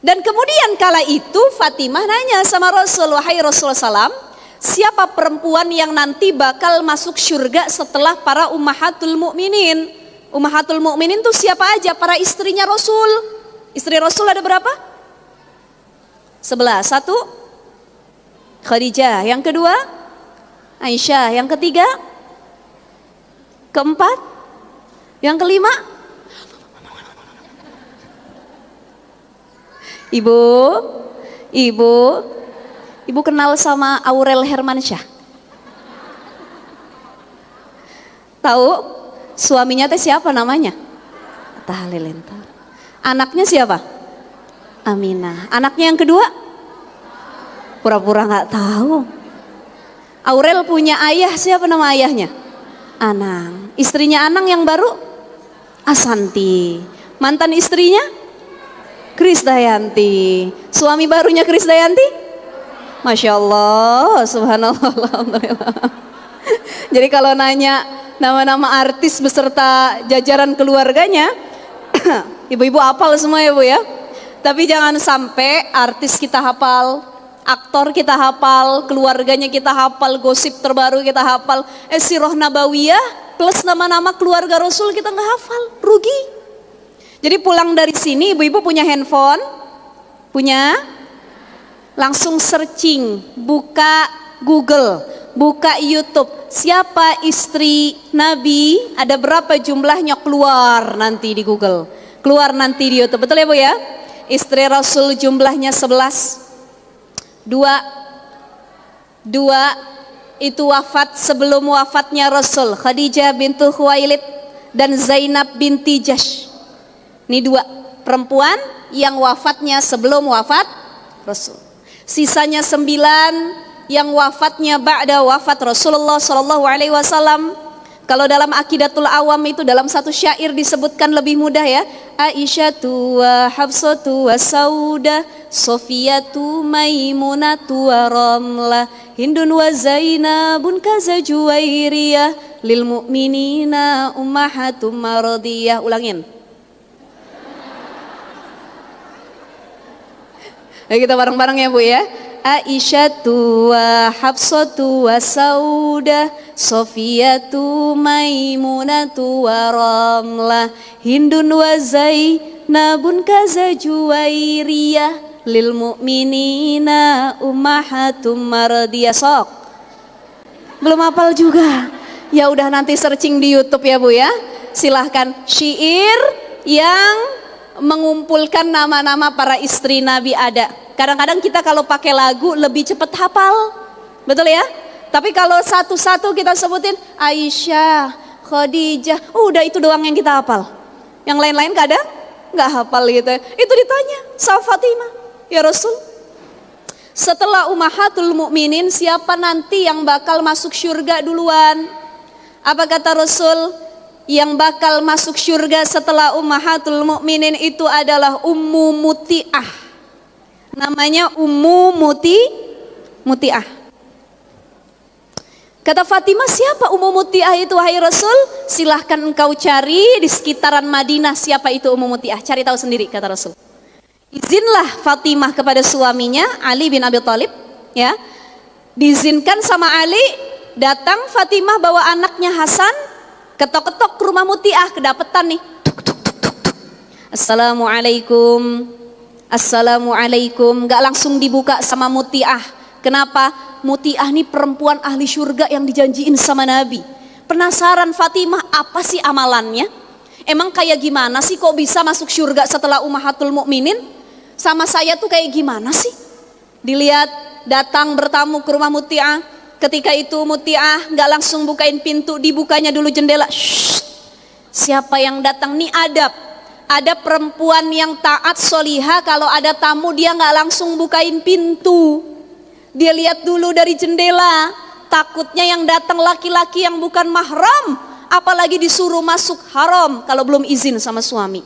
Dan kemudian kala itu Fatimah nanya sama Rasul, wahai Rasulullah SAW, siapa perempuan yang nanti bakal masuk surga setelah para ummahatul mukminin? Ummahatul mukminin tuh siapa aja? Para istrinya Rasul. Istri Rasul ada berapa? 11. 1 Khadijah, yang kedua Aisyah, yang ketiga, keempat, yang kelima Ibu kenal sama Aurel Hermansyah? Tahu suaminya teh siapa namanya? Atta Halilintar. Anaknya siapa? Aminah. Anaknya yang kedua? Pura-pura nggak tahu. Aurel punya ayah, siapa nama ayahnya? Anang. Istrinya Anang yang baru? Asanti. Mantan istrinya? Krisdayanti. Suami barunya Krisdayanti? Masya Allah, subhanallah, alhamdulillah. Jadi kalau nanya nama-nama artis beserta jajaran keluarganya, ibu-ibu hafal semua ya Bu ya. Tapi jangan sampai artis kita hafal, aktor kita hafal, keluarganya kita hafal, gosip terbaru kita hafal, sirah nabawiyah plus nama-nama keluarga Rasul kita nggak hafal, rugi. Jadi pulang dari sini ibu-ibu punya handphone, punya, langsung searching, buka Google, buka YouTube, siapa istri Nabi, ada berapa jumlahnya, keluar nanti di Google, keluar nanti di YouTube, betul ya Bu ya? Istri Rasul jumlahnya 11. Dua itu wafat sebelum wafatnya Rasul, Khadijah bintu Khuwailid dan Zainab binti Jahsy. Ini 2 perempuan yang wafatnya sebelum wafat Rasul. Sisanya 9 yang wafatnya ba'da wafat Rasulullah sallallahu alaihi wasallam. Kalau dalam Aqidatul Awam itu dalam satu syair disebutkan lebih mudah ya. Aisyatu wa Hafsatu wa Saudah, Sofiyatu Maimunatu wa Ramlah, Hindun wa Zainabun kaza Juwairiyah, lil mu'minina ummahatum maradiyah. Ulangin. Ayo kita bareng-bareng ya Bu ya. Aisyatu wa Hafsatu wa Saudah, Sofiyatu Maimunatu wa Ramlah, Hindun wa Zainabun kaza Juwairiyah, lil mu'minina ummahatum maradiyah. Sok belum hafal juga? Ya udah nanti searching di YouTube ya Bu ya. Silahkan, syair yang mengumpulkan nama-nama para istri Nabi ada. Kadang-kadang kita kalau pakai lagu lebih cepat hafal, betul ya? Tapi kalau satu-satu kita sebutin Aisyah, Khadijah, udah itu doang yang kita hafal. Yang lain-lain kadang nggak hafal gitu. Itu ditanya sama Fatimah, ya Rasul, setelah ummahatul mukminin siapa nanti yang bakal masuk surga duluan? Apa kata Rasul? Yang bakal masuk surga setelah ummahatul mukminin itu adalah Ummu Muti'ah. Namanya Ummu Muti'ah. Kata Fatimah, siapa Ummu Muti'ah itu wahai Rasul? Silahkan engkau cari di sekitaran Madinah siapa itu Ummu Muti'ah. Cari tahu sendiri kata Rasul. Izinlah Fatimah kepada suaminya Ali bin Abi Thalib, ya. Diizinkan sama Ali, datang Fatimah bawa anaknya Hasan, ketok-ketok ke rumah Muti'ah, kedapetan nih. Tuk, tuk, tuk, tuk, tuk. Assalamualaikum. Assalamualaikum. Gak langsung dibuka sama Muti'ah. Kenapa? Muti'ah nih perempuan ahli surga yang dijanjiin sama Nabi. Penasaran Fatimah, apa sih amalannya? Emang kayak gimana sih kok bisa masuk surga setelah ummahatul mukminin? Sama saya tuh kayak gimana sih? Dilihat, datang bertamu ke rumah Muti'ah. Ketika itu Muti'ah gak langsung bukain pintu, dibukanya dulu jendela. Shh. Siapa yang datang nih adab? Ada perempuan yang taat solihah, kalau ada tamu dia gak langsung bukain pintu. Dia lihat dulu dari jendela, takutnya yang datang laki-laki yang bukan mahram, apalagi disuruh masuk haram kalau belum izin sama suami.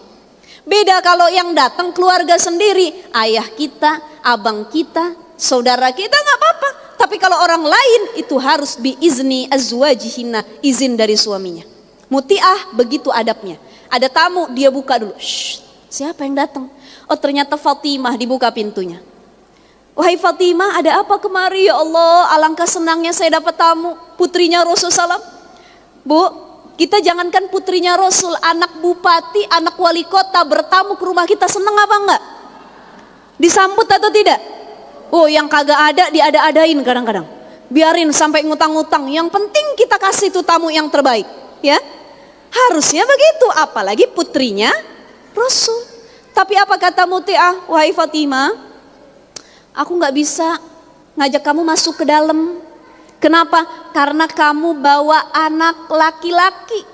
Beda kalau yang datang keluarga sendiri, ayah kita, abang kita, saudara kita, nggak apa-apa. Tapi kalau orang lain itu harus biizni azwajihina, izin dari suaminya. Muti'ah begitu adabnya. Ada tamu, dia buka dulu. Shh, siapa yang datang? Oh ternyata Fatimah, dibuka pintunya. Wahai Fatimah, ada apa kemari? Ya Allah, alangkah senangnya saya dapat tamu, putrinya Rasulullah SAW. Bu, kita jangankan putrinya Rasul, anak bupati, anak wali kota bertamu ke rumah kita, senang apa enggak? Disambut atau tidak? Oh yang kagak ada diada-adain kadang-kadang. Biarin sampai ngutang-ngutang, yang penting kita kasih tuh tamu yang terbaik, ya. Harusnya begitu, apalagi putrinya Rasul. Tapi apa kata Muti'ah? Wahai Fatimah, aku gak bisa ngajak kamu masuk ke dalam. Kenapa? Karena kamu bawa anak laki-laki.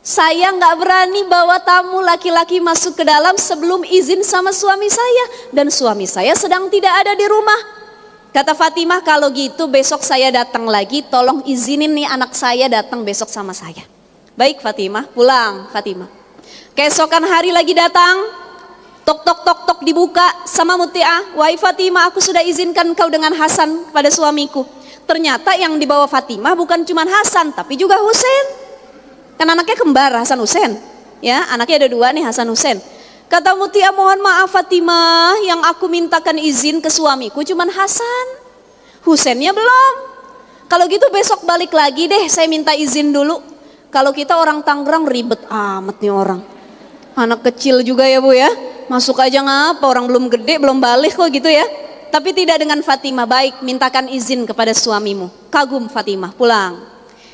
Saya gak berani bawa tamu laki-laki masuk ke dalam sebelum izin sama suami saya. Dan suami saya sedang tidak ada di rumah. Kata Fatimah, kalau gitu besok saya datang lagi, tolong izinin nih anak saya datang besok sama saya. Baik Fatimah, pulang Fatimah. Keesokan hari lagi datang, tok tok tok tok dibuka sama Muti'ah. Wahai Fatimah, aku sudah izinkan kau dengan Hasan pada suamiku. Ternyata yang dibawa Fatimah bukan cuma Hasan, tapi juga Husain. Kan anaknya kembar Hasan Husain. Ya, anaknya ada dua nih, Hasan Husain. Kata Muti'ah, mohon maaf Fatimah, yang aku mintakan izin ke suamiku cuma Hasan. Husainnya belum. Kalau gitu besok balik lagi deh, saya minta izin dulu. Kalau kita orang Tangerang ribet amat nih orang. Anak kecil juga ya Bu ya. Masuk aja ngapa, orang belum gede, belum balik kok gitu ya. Tapi tidak dengan Fatimah, baik mintakan izin kepada suamimu. Kagum Fatimah, pulang.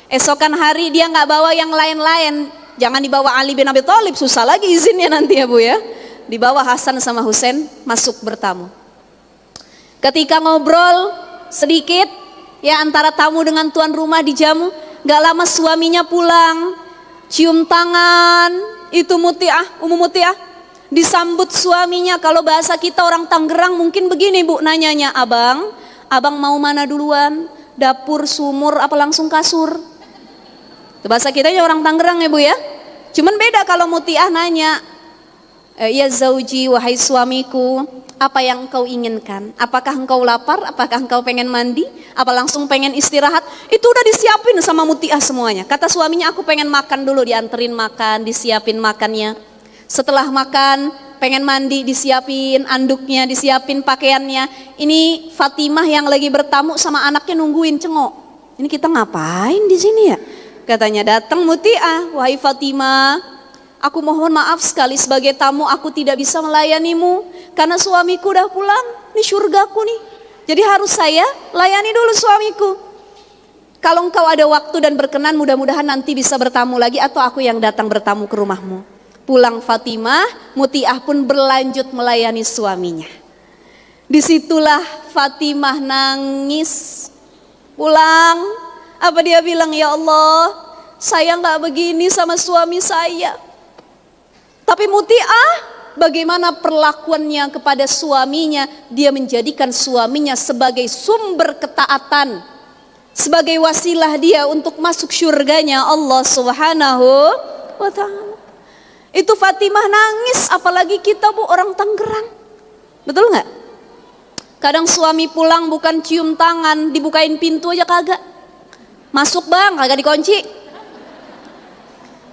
Esokan hari dia nggak bawa yang lain-lain. Jangan dibawa Ali bin Abi Thalib, susah lagi izinnya nanti ya Bu ya. Dibawa Hasan sama Husain masuk bertamu. Ketika ngobrol sedikit ya antara tamu dengan tuan rumah dijamu, gak lama suaminya pulang, cium tangan, itu Muti'ah, Ummu Muti'ah, disambut suaminya. Kalau bahasa kita orang Tangerang mungkin begini Bu nanyanya, abang mau mana duluan, dapur, sumur, apa langsung kasur? Itu bahasa kita ya orang Tangerang ya Bu ya. Cuman beda kalau Muti'ah nanya, ya zauji, wahai suamiku, apa yang engkau inginkan? Apakah engkau lapar? Apakah engkau pengen mandi? Apa langsung pengen istirahat? Itu udah disiapin sama Muti'ah semuanya. Kata suaminya, aku pengen makan dulu, dianterin makan, disiapin makannya. Setelah makan, pengen mandi, disiapin anduknya, disiapin pakaiannya. Ini Fatimah yang lagi bertamu sama anaknya nungguin cengok. Ini kita ngapain di sini ya? Katanya datang Muti'ah, wahai Fatimah, aku mohon maaf sekali sebagai tamu aku tidak bisa melayanimu karena suamiku udah pulang, ini surgaku nih. Jadi harus saya layani dulu suamiku. Kalau engkau ada waktu dan berkenan, mudah-mudahan nanti bisa bertamu lagi atau aku yang datang bertamu ke rumahmu. Pulang Fatimah, Muti'ah pun berlanjut melayani suaminya. Disitulah Fatimah nangis. Pulang, apa dia bilang, ya Allah, saya gak begini sama suami saya. Tapi Muti'ah, bagaimana perlakuannya kepada suaminya? Dia menjadikan suaminya sebagai sumber ketaatan, sebagai wasilah dia untuk masuk surganya Allah Subhanahu wa ta'ala. Itu Fatimah nangis, apalagi kita Bu orang Tangerang. Betul nggak? Kadang suami pulang bukan cium tangan, dibukain pintu aja kagak. Masuk bang, kagak dikunci.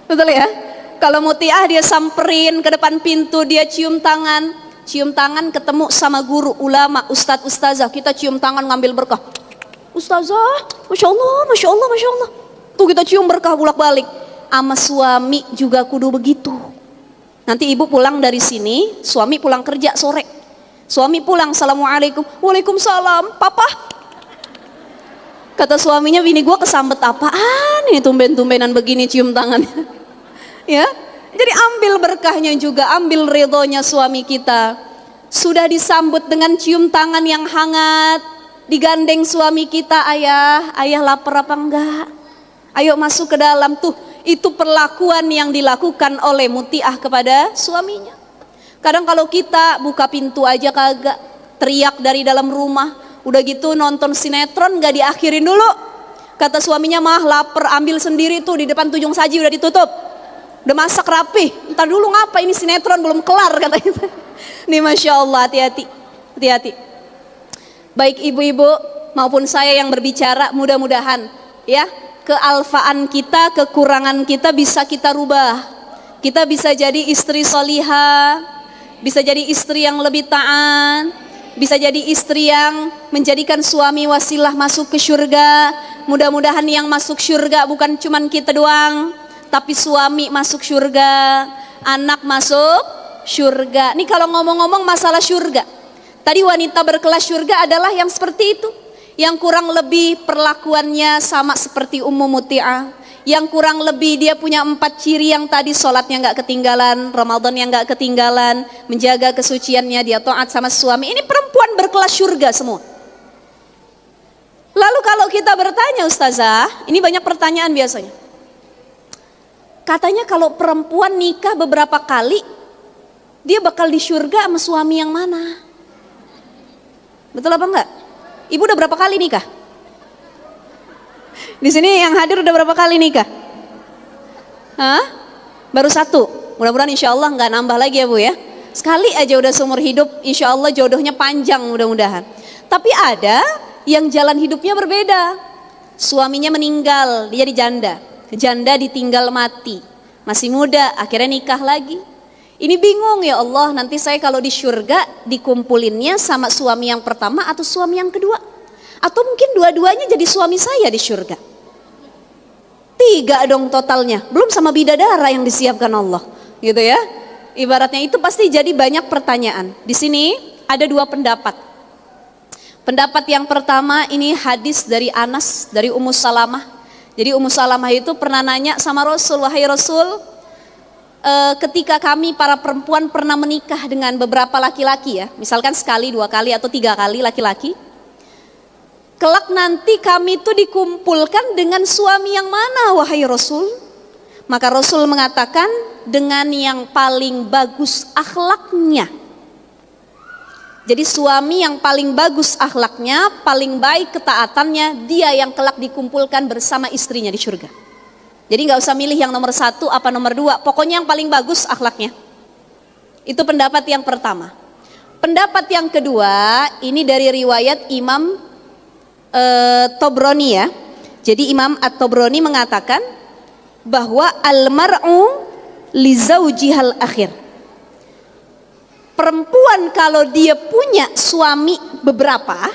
Betul ya? Kalau Muti'ah dia samperin ke depan pintu, dia cium tangan ketemu sama guru, ulama, ustadz, ustazah, kita cium tangan ngambil berkah. Ustazah, Masya Allah, Masya Allah, Masya Allah. Tuh kita cium berkah bolak balik. Ama suami juga kudu begitu. Nanti ibu pulang dari sini, suami pulang kerja sore. Suami pulang, Assalamualaikum, Waalaikumsalam, Papa. Kata suaminya, bini gua kesambet apaan ini tumben-tumbenan begini cium tangannya. Ya, jadi ambil berkahnya juga, ambil ridhonya suami kita. Sudah disambut dengan cium tangan yang hangat, digandeng suami kita, ayah lapar apa enggak? Ayo masuk ke dalam tuh. Itu perlakuan yang dilakukan oleh Muti'ah kepada suaminya. Kadang kalau kita buka pintu aja kagak, teriak dari dalam rumah, Udah gitu nonton sinetron gak diakhirin dulu. Kata suaminya, mah lapar, ambil sendiri tuh di depan tujung saji udah ditutup. Udah masak rapi, ntar dulu ngapa ini sinetron belum kelar katanya. Nih Masya Allah, hati-hati, hati-hati. Baik ibu-ibu maupun saya yang berbicara, mudah-mudahan ya kealfaan kita, kekurangan kita bisa kita rubah. Kita bisa jadi istri solihah, bisa jadi istri yang lebih taat, bisa jadi istri yang menjadikan suami wasilah masuk ke surga. Mudah-mudahan yang masuk surga bukan cuman kita doang, tapi suami masuk surga, anak masuk surga. Nih kalau ngomong-ngomong masalah surga, tadi wanita berkelas surga adalah yang seperti itu, yang kurang lebih perlakuannya sama seperti Ummu Muti'ah, yang kurang lebih dia punya 4 ciri yang tadi, sholatnya gak ketinggalan, Ramadan yang gak ketinggalan, menjaga kesuciannya, dia taat sama suami. Ini perempuan berkelas surga semua. Lalu kalau kita bertanya, Ustazah, ini banyak pertanyaan biasanya. Katanya kalau perempuan nikah beberapa kali, dia bakal di surga sama suami yang mana? Betul apa enggak? Ibu udah berapa kali nikah? Di sini yang hadir udah berapa kali nikah? Hah? Baru 1. Mudah-mudahan insya Allah nggak nambah lagi ya Bu ya. Sekali aja udah seumur hidup, insya Allah jodohnya panjang mudah-mudahan. Tapi ada yang jalan hidupnya berbeda. Suaminya meninggal, dia jadi janda. Janda ditinggal mati. Masih muda, akhirnya nikah lagi. Ini bingung, ya Allah, nanti saya kalau di surga dikumpulinnya sama suami yang pertama atau suami yang kedua? Atau mungkin dua-duanya jadi suami saya di surga? 3 dong totalnya, belum sama bidadara yang disiapkan Allah, gitu ya. Ibaratnya itu pasti jadi banyak pertanyaan. Di sini ada 2 pendapat. Pendapat yang pertama ini hadis dari Anas dari Ummu Salamah. Jadi Ummu Salamah itu pernah nanya sama Rasul, wahai Rasul, ketika kami para perempuan pernah menikah dengan beberapa laki-laki ya, misalkan sekali, 2 kali atau 3 kali laki-laki, kelak nanti kami itu dikumpulkan dengan suami yang mana wahai Rasul? Maka Rasul mengatakan dengan yang paling bagus akhlaknya. Jadi suami yang paling bagus akhlaknya, paling baik ketaatannya, dia yang kelak dikumpulkan bersama istrinya di surga. Jadi nggak usah milih yang nomor 1 apa nomor 2, pokoknya yang paling bagus akhlaknya. Itu pendapat yang pertama. Pendapat yang kedua, ini dari riwayat Imam Tobroni ya. Jadi Imam At-Tobroni mengatakan bahwa al-mar'u li zaujihal akhir. Perempuan kalau dia punya suami beberapa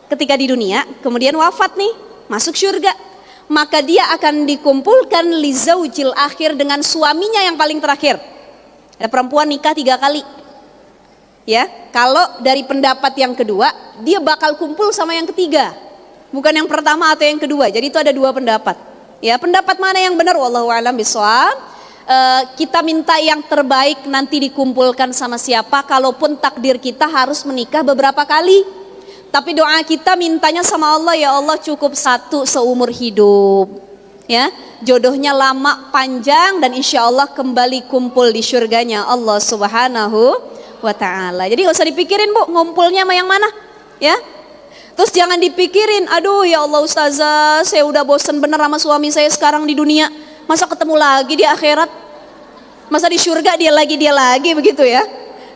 ketika di dunia, kemudian wafat nih, masuk surga, maka dia akan dikumpulkan li zaujil akhir dengan suaminya yang paling terakhir. Ada perempuan nikah 3 kali. Ya, kalau dari pendapat yang kedua, dia bakal kumpul sama yang ketiga. Bukan yang pertama atau yang kedua. Jadi itu ada 2 pendapat. Ya, pendapat mana yang benar? Wallahu a'lam bishawab. Kita minta yang terbaik, nanti dikumpulkan sama siapa, kalaupun takdir kita harus menikah beberapa kali. Tapi doa kita mintanya sama Allah, ya Allah cukup 1 seumur hidup. Ya, jodohnya lama panjang dan insya Allah kembali kumpul di surganya Allah Subhanahu wa ta'ala. Jadi gak usah dipikirin Bu, ngumpulnya sama yang mana. Ya, terus jangan dipikirin, aduh ya Allah Ustazah, saya udah bosen bener sama suami saya sekarang di dunia, masa ketemu lagi di akhirat, masa di surga dia lagi begitu ya.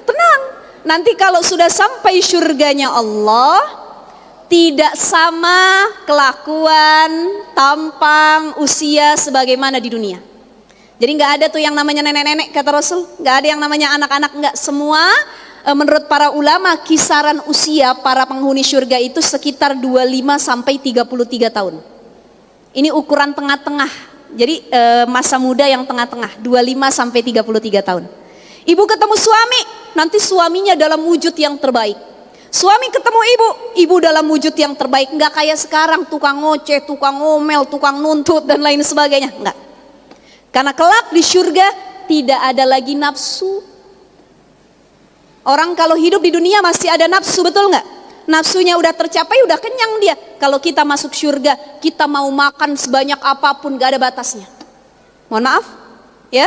Tenang, nanti kalau sudah sampai surganya Allah, tidak sama kelakuan, tampang, usia sebagaimana di dunia. Jadi nggak ada tuh yang namanya nenek-nenek kata Rasul, nggak ada yang namanya anak-anak, nggak. Semua menurut para ulama kisaran usia para penghuni surga itu sekitar 25 sampai 33 tahun. Ini ukuran tengah-tengah. Jadi masa muda yang tengah-tengah, 25 sampai 33 tahun. Ibu ketemu suami, nanti suaminya dalam wujud yang terbaik. Suami ketemu ibu dalam wujud yang terbaik. Nggak kayak sekarang tukang ngoceh, tukang ngomel, tukang nuntut dan lain sebagainya. Nggak. Karena kelak di surga tidak ada lagi nafsu. Orang kalau hidup di dunia masih ada nafsu, betul nggak? Nafsunya udah tercapai, udah kenyang dia. Kalau kita masuk surga, kita mau makan sebanyak apapun, gak ada batasnya. Mohon maaf, ya.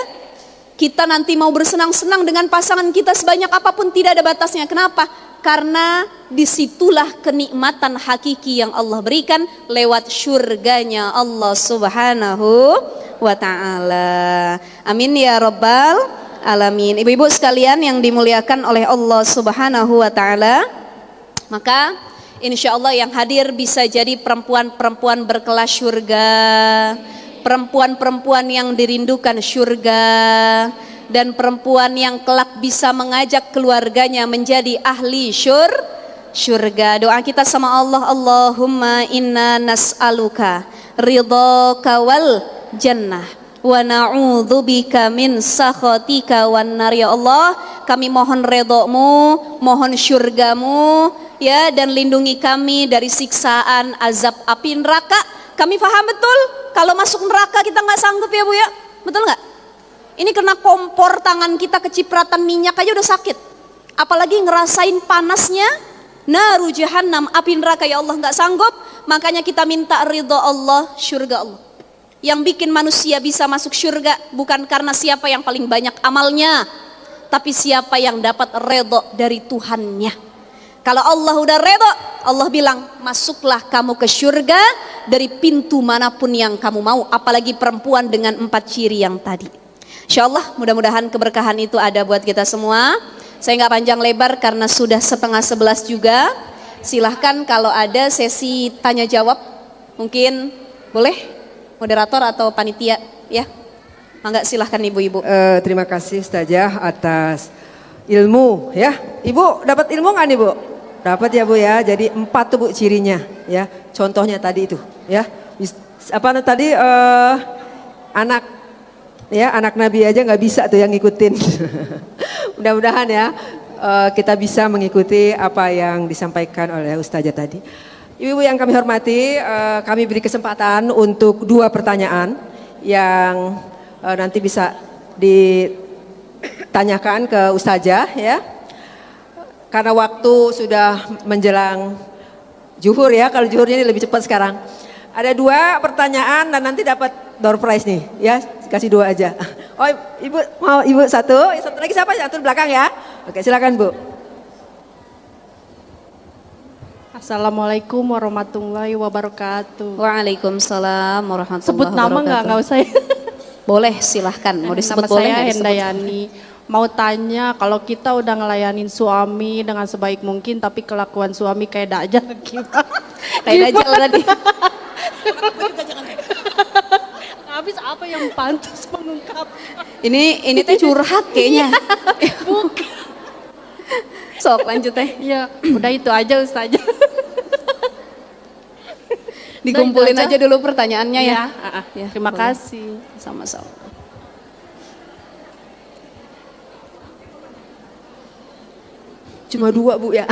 Kita nanti mau bersenang-senang dengan pasangan kita sebanyak apapun, tidak ada batasnya. Kenapa? Karena disitulah kenikmatan hakiki yang Allah berikan lewat syurganya Allah Subhanahu wa ta'ala. Amin ya rabbal alamin. Ibu-ibu sekalian yang dimuliakan oleh Allah Subhanahu wa ta'ala, maka insya Allah yang hadir bisa jadi perempuan-perempuan berkelas syurga, perempuan-perempuan yang dirindukan syurga, dan perempuan yang kelak bisa mengajak keluarganya menjadi ahli syurga. Doa kita sama Allah, Allahumma inna nas'aluka ridhaka wal jannah wa na'udzubika min sakhatika wan nar. Ya Allah, kami mohon redha-Mu, mohon syurga-Mu, ya, dan lindungi kami dari siksaan azab api neraka. Kami paham betul kalau masuk neraka kita nggak sanggup ya Bu ya, betul nggak? Ini kena kompor tangan kita kecipratan minyak aja udah sakit, apalagi ngerasain panasnya naru jahannam, api neraka. Ya Allah nggak sanggup, makanya kita minta ridho Allah, syurga Allah. Yang bikin manusia bisa masuk syurga bukan karena siapa yang paling banyak amalnya, tapi siapa yang dapat ridho dari Tuhannya. Kalau Allah udah ridho, Allah bilang masuklah kamu ke syurga dari pintu manapun yang kamu mau, apalagi perempuan dengan 4 ciri yang tadi. Insya Allah mudah-mudahan keberkahan itu ada buat kita semua. Saya nggak panjang lebar karena sudah 10:30 juga. Silahkan kalau ada sesi tanya jawab, mungkin boleh moderator atau panitia ya. Mangga silahkan ibu-ibu. Terima kasih Ustazah atas ilmu ya. Ibu dapat ilmu nggak nih Bu? Dapat ya Bu ya. Jadi 4 tuh Bu cirinya ya. Contohnya tadi itu ya. Apa tadi anak ya, anak Nabi aja nggak bisa tuh yang ngikutin. Mudah-mudahan ya kita bisa mengikuti apa yang disampaikan oleh Ustazah tadi. Ibu-ibu yang kami hormati, kami beri kesempatan untuk 2 pertanyaan yang nanti bisa ditanyakan ke Ustazah ya. Karena waktu sudah menjelang zuhur ya, kalau zuhurnya ini lebih cepat sekarang. Ada 2 pertanyaan dan nanti dapat door prize nih ya, kasih 2 aja. Oh ibu mau ibu satu lagi siapa? Satu di belakang ya. Oke silakan Bu. Assalamualaikum warahmatullahi wabarakatuh. Waalaikumsalam warahmatullahi Sebut nama nggak usah ya. Boleh silahkan, mau disebut Nama boleh saya nggak disebut? Hendayani. Mau tanya, kalau kita udah ngelayanin suami dengan sebaik mungkin tapi kelakuan suami kayak Dajjal gimana? Kayak Dajjal tadi. Habis apa yang pantas mengungkap? Ini teh curhat kayaknya. Bukan. Sok lanjut teh. Ya, udah itu aja Ustazah. Dikumpulin Udah itu aja dulu pertanyaannya ya. Ya, Terima boleh. kasih. Sama-sama. Cuma 2 Bu ya.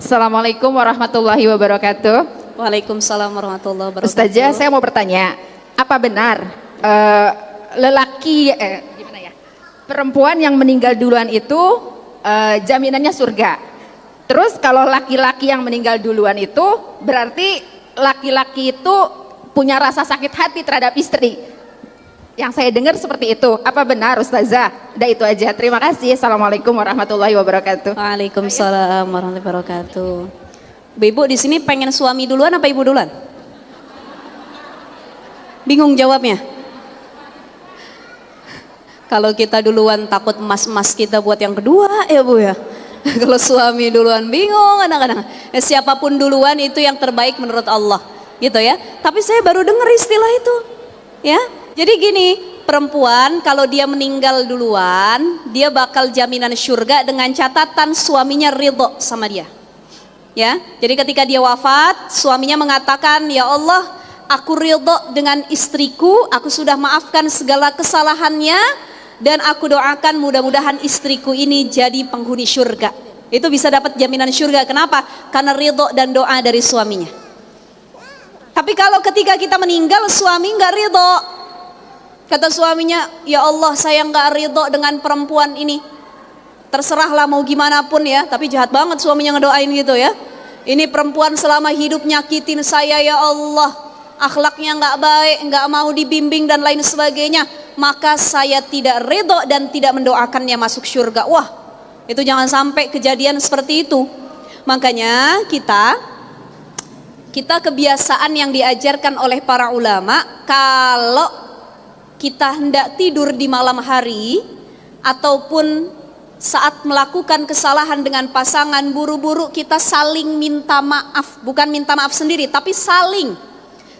Assalamualaikum warahmatullahi wabarakatuh. Waalaikumsalam warahmatullahi wabarakatuh. Ustazah, saya mau bertanya, apa benar gimana ya, perempuan yang meninggal duluan itu jaminannya surga? Terus kalau laki-laki yang meninggal duluan itu berarti laki-laki itu punya rasa sakit hati terhadap istri? Yang saya dengar seperti itu. Apa benar Ustazah? Udah itu aja. Terima kasih. Assalamualaikum warahmatullahi wabarakatuh. Waalaikumsalam warahmatullahi wabarakatuh. Ibu di sini pengen suami duluan apa ibu duluan? Bingung jawabnya. Kalau kita duluan takut emas-emas kita buat yang kedua ya Bu ya. Kalau suami duluan bingung kadang-kadang. Siapapun duluan itu yang terbaik menurut Allah. Gitu ya. Tapi saya baru dengar istilah itu. Ya. Jadi gini, perempuan kalau dia meninggal duluan, dia bakal jaminan syurga dengan catatan suaminya ridho sama dia. Ya, jadi ketika dia wafat, suaminya mengatakan, ya Allah, aku ridho dengan istriku, aku sudah maafkan segala kesalahannya, dan aku doakan mudah-mudahan istriku ini jadi penghuni syurga. Itu bisa dapat jaminan syurga. Kenapa? Karena ridho dan doa dari suaminya. Tapi kalau ketika kita meninggal, suami nggak ridho, kata suaminya, ya Allah saya nggak ridho dengan perempuan ini. Terserahlah mau gimana pun ya, tapi jahat banget suaminya ngedoain gitu ya. Ini perempuan selama hidup nyakitin saya ya Allah. akhlaknya nggak baik, nggak mau dibimbing dan lain sebagainya, maka saya tidak ridho dan tidak mendoakannya masuk surga. Wah, itu jangan sampai kejadian seperti itu. Makanya kita kebiasaan yang diajarkan oleh para ulama, kalau kita hendak tidur di malam hari ataupun saat melakukan kesalahan dengan pasangan, buru-buru kita saling minta maaf. Bukan minta maaf sendiri, tapi saling.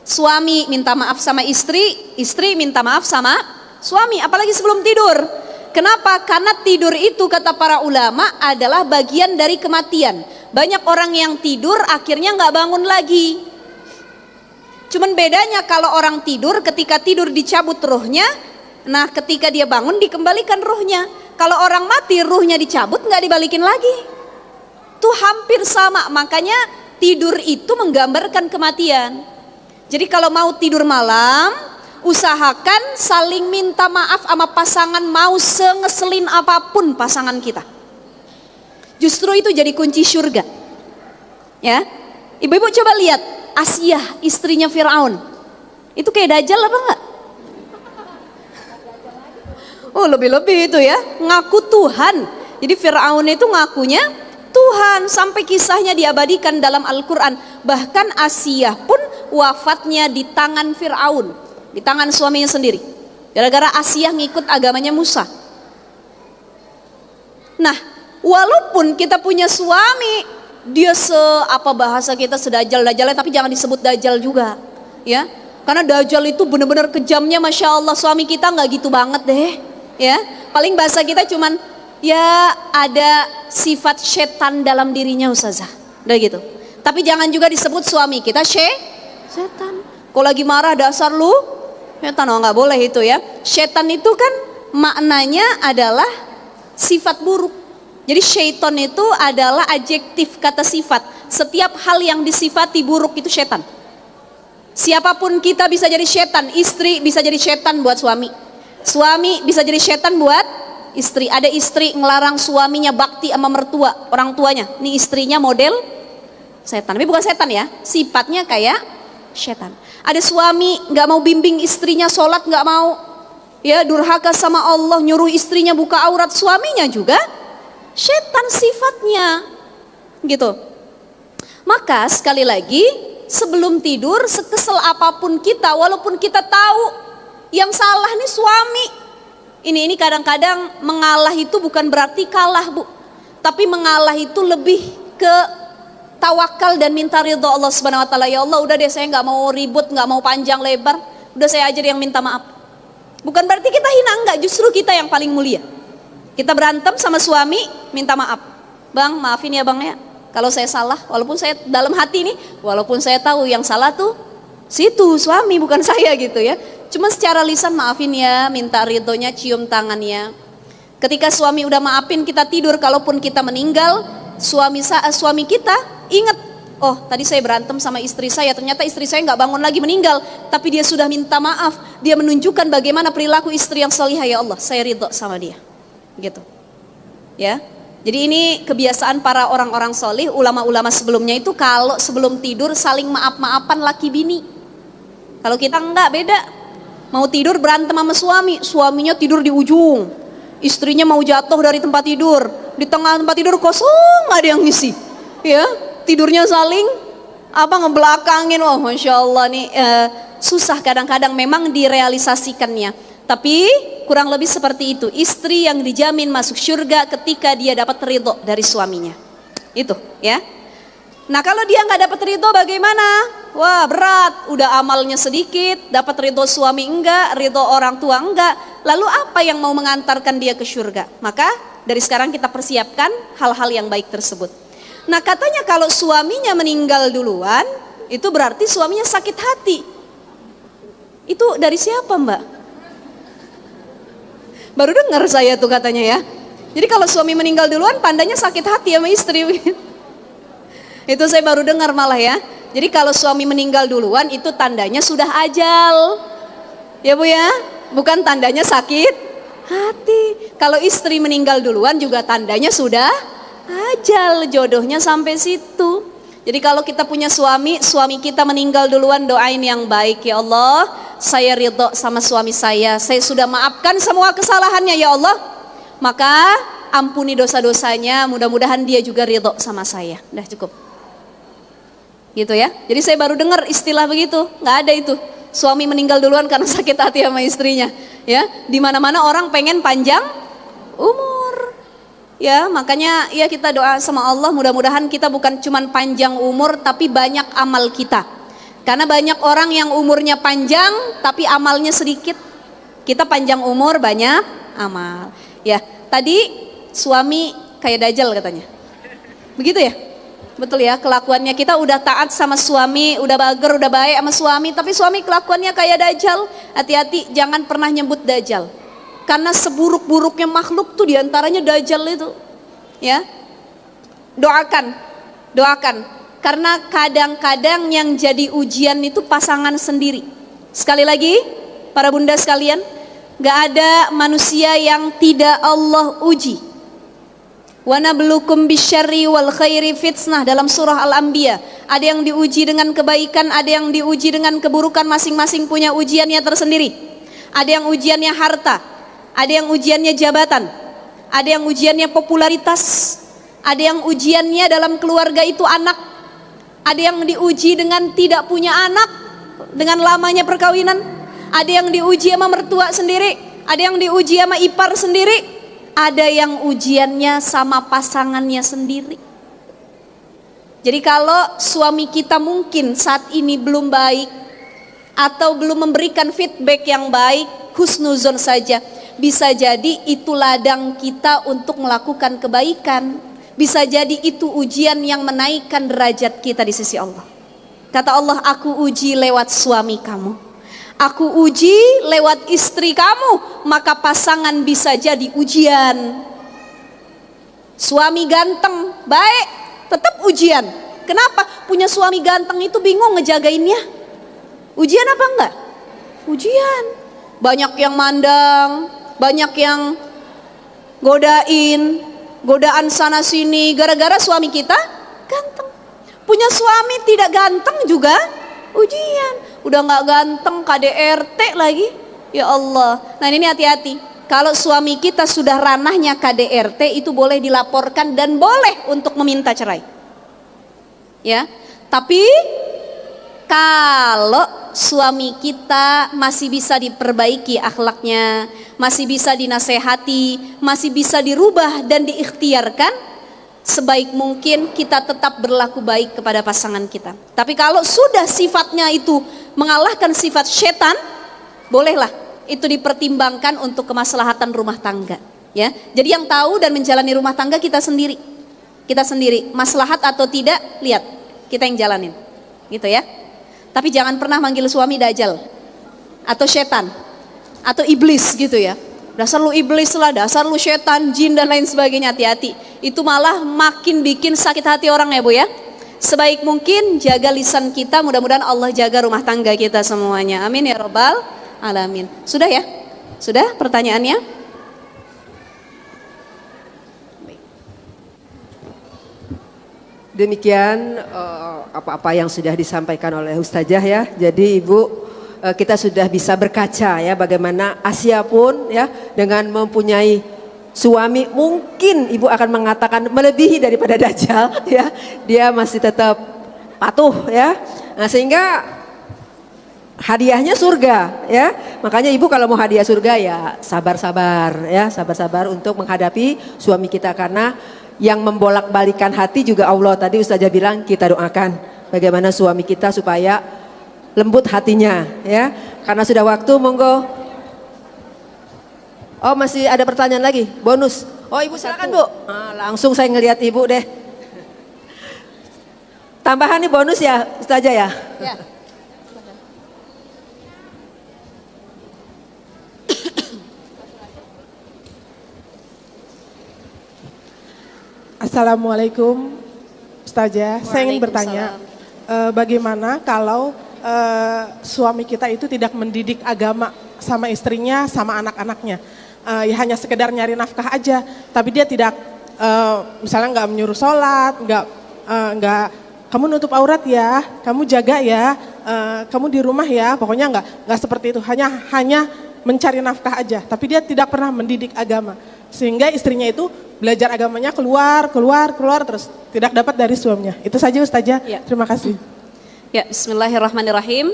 Suami minta maaf sama istri, istri minta maaf sama suami, apalagi sebelum tidur. Kenapa? Karena tidur itu kata para ulama adalah bagian dari kematian. Banyak orang yang tidur akhirnya nggak bangun lagi. Cuman bedanya kalau orang tidur, ketika tidur dicabut ruhnya, nah ketika dia bangun dikembalikan ruhnya. Kalau orang mati ruhnya dicabut nggak dibalikin lagi. Itu hampir sama. Makanya tidur itu menggambarkan kematian. Jadi kalau mau tidur malam, usahakan saling minta maaf sama pasangan, mau sengeselin apapun pasangan kita. Justru itu jadi kunci surga. Ya, ibu-ibu coba lihat Asiyah, istrinya Fir'aun. Itu kayak Dajjal apa enggak? Oh, lebih-lebih itu ya, ngaku Tuhan. Jadi Fir'aun itu ngakunya Tuhan, sampai kisahnya diabadikan dalam Al-Quran. Bahkan Asiyah pun wafatnya di tangan Fir'aun, di tangan suaminya sendiri, gara-gara Asiyah ngikut agamanya Musa. Nah, walaupun kita punya suami, dia apa bahasa kita sedajal-dajalnya, tapi jangan disebut dajal juga, ya. Karena dajal itu benar-benar kejamnya, masya Allah. Suami kita nggak gitu banget deh, ya. Paling bahasa kita cuman ya ada sifat setan dalam dirinya Ustazah, udah gitu. Tapi jangan juga disebut suami kita setan. Kalau lagi marah dasar lu setan, oh nggak boleh itu ya. Setan itu kan maknanya adalah sifat buruk. Jadi syaiton itu adalah adjektif kata sifat. Setiap hal yang disifati buruk itu setan. Siapapun kita bisa jadi setan. Istri bisa jadi setan buat suami. Suami bisa jadi setan buat istri. Ada istri ngelarang suaminya bakti sama mertua, orang tuanya. Ini istrinya model setan. Tapi bukan setan ya, sifatnya kayak setan. Ada suami nggak mau bimbing istrinya sholat, nggak mau, ya durhaka sama Allah, nyuruh istrinya buka aurat, suaminya juga setan sifatnya, gitu. Maka sekali lagi, sebelum tidur, sekesel apapun kita, walaupun kita tahu yang salah nih suami, ini kadang-kadang mengalah itu bukan berarti kalah, Bu, tapi mengalah itu lebih ke tawakal dan minta ridho Allah Subhanahu Wa Taala. Ya Allah, udah deh, saya nggak mau ribut, nggak mau panjang lebar, udah saya ajar yang minta maaf. Bukan berarti kita hina, enggak, justru kita yang paling mulia. Kita berantem sama suami, minta maaf. Bang, maafin ya bang ya, kalau saya salah, walaupun saya dalam hati nih, walaupun saya tahu yang salah tuh situ suami bukan saya gitu ya. Cuma secara lisan maafin ya, minta ridhonya, cium tangannya. Ketika suami udah maafin, kita tidur, kalaupun kita meninggal, suami kita ingat, oh tadi saya berantem sama istri saya, ternyata istri saya nggak bangun lagi, meninggal, tapi dia sudah minta maaf. Dia menunjukkan bagaimana perilaku istri yang salihah. Ya Allah, saya ridho sama dia, gitu ya. Jadi ini kebiasaan para orang-orang solih, ulama-ulama sebelumnya itu kalau sebelum tidur saling maaf-maafan laki bini. Kalau kita enggak, beda. Mau tidur berantem sama suami, suaminya tidur di ujung, istrinya mau jatuh dari tempat tidur, di tengah tempat tidur kosong, nggak ada yang ngisi, ya tidurnya saling ngebelakangin. Oh masya Allah nih, susah kadang-kadang memang direalisasikannya. Tapi kurang lebih seperti itu, istri yang dijamin masuk surga ketika dia dapat ridho dari suaminya. Itu ya. Nah kalau dia nggak dapat ridho bagaimana? Wah berat, udah amalnya sedikit, dapat ridho suami enggak, ridho orang tua enggak. Lalu apa yang mau mengantarkan dia ke surga? Maka dari sekarang kita persiapkan hal-hal yang baik tersebut. Nah katanya kalau suaminya meninggal duluan, itu berarti suaminya sakit hati. Itu dari siapa Mbak? Baru dengar saya tuh katanya ya. Jadi kalau suami meninggal duluan, tandanya sakit hati sama istri. Itu saya baru dengar malah ya. Jadi kalau suami meninggal duluan, itu tandanya sudah ajal. Ya Bu ya, bukan tandanya sakit hati. Kalau istri meninggal duluan juga tandanya sudah ajal, jodohnya sampai situ. Jadi kalau kita punya suami, suami kita meninggal duluan, doain yang baik. Ya Allah, saya ridho sama suami saya sudah maafkan semua kesalahannya ya Allah. Maka ampuni dosa-dosanya, mudah-mudahan dia juga ridho sama saya. Udah cukup. Gitu ya. Jadi saya baru dengar istilah begitu, nggak ada itu. Suami meninggal duluan karena sakit hati sama istrinya. Ya, di mana-mana orang pengen panjang umur. Ya, makanya ya kita doa sama Allah, mudah-mudahan kita bukan cuman panjang umur tapi banyak amal kita. Karena banyak orang yang umurnya panjang tapi amalnya sedikit. Kita panjang umur banyak amal. Ya, tadi suami kayak dajjal katanya. Begitu ya? Betul ya, kelakuannya kita udah taat sama suami, udah bager, udah baik sama suami, tapi suami kelakuannya kayak dajjal. Hati-hati, jangan pernah nyebut dajjal. Karena seburuk-buruknya makhluk tuh diantaranya dajjal itu. Ya, doakan, doakan. Karena kadang-kadang yang jadi ujian itu pasangan sendiri. Sekali lagi, para bunda sekalian, gak ada manusia yang tidak Allah uji. Wa nabluukum bisyarri wal khairi fitnah dalam surah Al-Anbiya. Ada yang diuji dengan kebaikan, ada yang diuji dengan keburukan, masing-masing punya ujiannya tersendiri. Ada yang ujiannya harta, ada yang ujiannya jabatan, ada yang ujiannya popularitas, ada yang ujiannya dalam keluarga itu anak, ada yang diuji dengan tidak punya anak, dengan lamanya perkawinan, ada yang diuji sama mertua sendiri, ada yang diuji sama ipar sendiri, ada yang ujiannya sama pasangannya sendiri. Jadi kalau suami kita mungkin saat ini belum baik atau belum memberikan feedback yang baik, husnuzon saja. Bisa jadi itu ladang kita untuk melakukan kebaikan. Bisa jadi itu ujian yang menaikkan derajat kita di sisi Allah. Kata Allah, aku uji lewat suami kamu, aku uji lewat istri kamu, maka pasangan bisa jadi ujian. Suami ganteng, baik, tetap ujian. Kenapa? Punya suami ganteng itu bingung ngejagainnya. Ujian apa enggak? Ujian. Banyak yang mandang, banyak yang godaan sana sini gara-gara suami kita ganteng. Punya suami tidak ganteng juga ujian. Udah nggak ganteng KDRT lagi. Ya Allah. Nah ini hati-hati. Kalau suami kita sudah ranahnya KDRT itu boleh dilaporkan dan boleh untuk meminta cerai. Ya. Tapi kalau suami kita masih bisa diperbaiki akhlaknya, masih bisa dinasehati, masih bisa dirubah dan diikhtiarkan, sebaik mungkin kita tetap berlaku baik kepada pasangan kita. Tapi kalau sudah sifatnya itu mengalahkan sifat setan, bolehlah itu dipertimbangkan untuk kemaslahatan rumah tangga. Ya, jadi yang tahu dan menjalani rumah tangga kita sendiri. Kita sendiri, maslahat atau tidak, lihat kita yang jalanin, gitu ya. Tapi jangan pernah manggil suami dajjal atau setan atau iblis gitu ya. Dasar lu iblis lah, dasar lu setan, jin dan lain sebagainya, hati-hati. Itu malah makin bikin sakit hati orang ya Bu ya. Sebaik mungkin jaga lisan kita, mudah-mudahan Allah jaga rumah tangga kita semuanya. Amin ya rabbal alamin. Sudah ya? Sudah pertanyaannya? Demikian apa-apa yang sudah disampaikan oleh Ustazah ya. Jadi Ibu, kita sudah bisa berkaca ya bagaimana Asia pun ya dengan mempunyai suami, mungkin Ibu akan mengatakan melebihi daripada dajjal ya. Dia masih tetap patuh ya. Nah, sehingga hadiahnya surga ya. Makanya Ibu kalau mau hadiah surga ya sabar-sabar ya, sabar-sabar untuk menghadapi suami kita, karena yang membolak-balikan hati juga Allah. Tadi Ustazah bilang kita doakan bagaimana suami kita supaya lembut hatinya ya. Karena sudah waktu, monggo. Oh masih ada pertanyaan lagi, bonus. Oh Ibu silakan Bu. Nah, langsung saya ngelihat Ibu deh. Tambahan nih bonus ya Ustazah ya. Ya. Assalamualaikum Ustazah, saya ingin bertanya bagaimana kalau suami kita itu tidak mendidik agama sama istrinya sama anak-anaknya, ya hanya sekedar nyari nafkah aja, tapi dia tidak misalnya nggak menyuruh sholat, nggak kamu nutup aurat ya, kamu jaga ya, kamu di rumah ya, pokoknya nggak seperti itu, hanya mencari nafkah aja, tapi dia tidak pernah mendidik agama, sehingga istrinya itu belajar agamanya keluar terus tidak dapat dari suaminya. Itu saja Ustazah, Ya. terima kasih. Ya, bismillahirrahmanirrahim.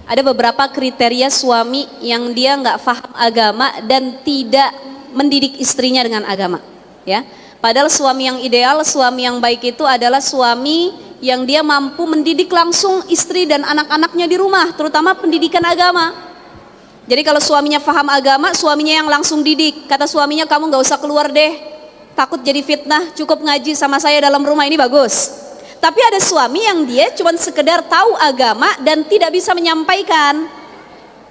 Ada beberapa kriteria suami yang dia nggak paham agama dan tidak mendidik istrinya dengan agama. Ya, padahal suami yang ideal, suami yang baik itu adalah suami yang dia mampu mendidik langsung istri dan anak-anaknya di rumah, terutama pendidikan agama. Jadi kalau suaminya paham agama, suaminya yang langsung didik. Kata suaminya, kamu nggak usah keluar deh, takut jadi fitnah, cukup ngaji sama saya dalam rumah, ini bagus. Tapi ada suami yang dia cuma sekedar tahu agama dan tidak bisa menyampaikan,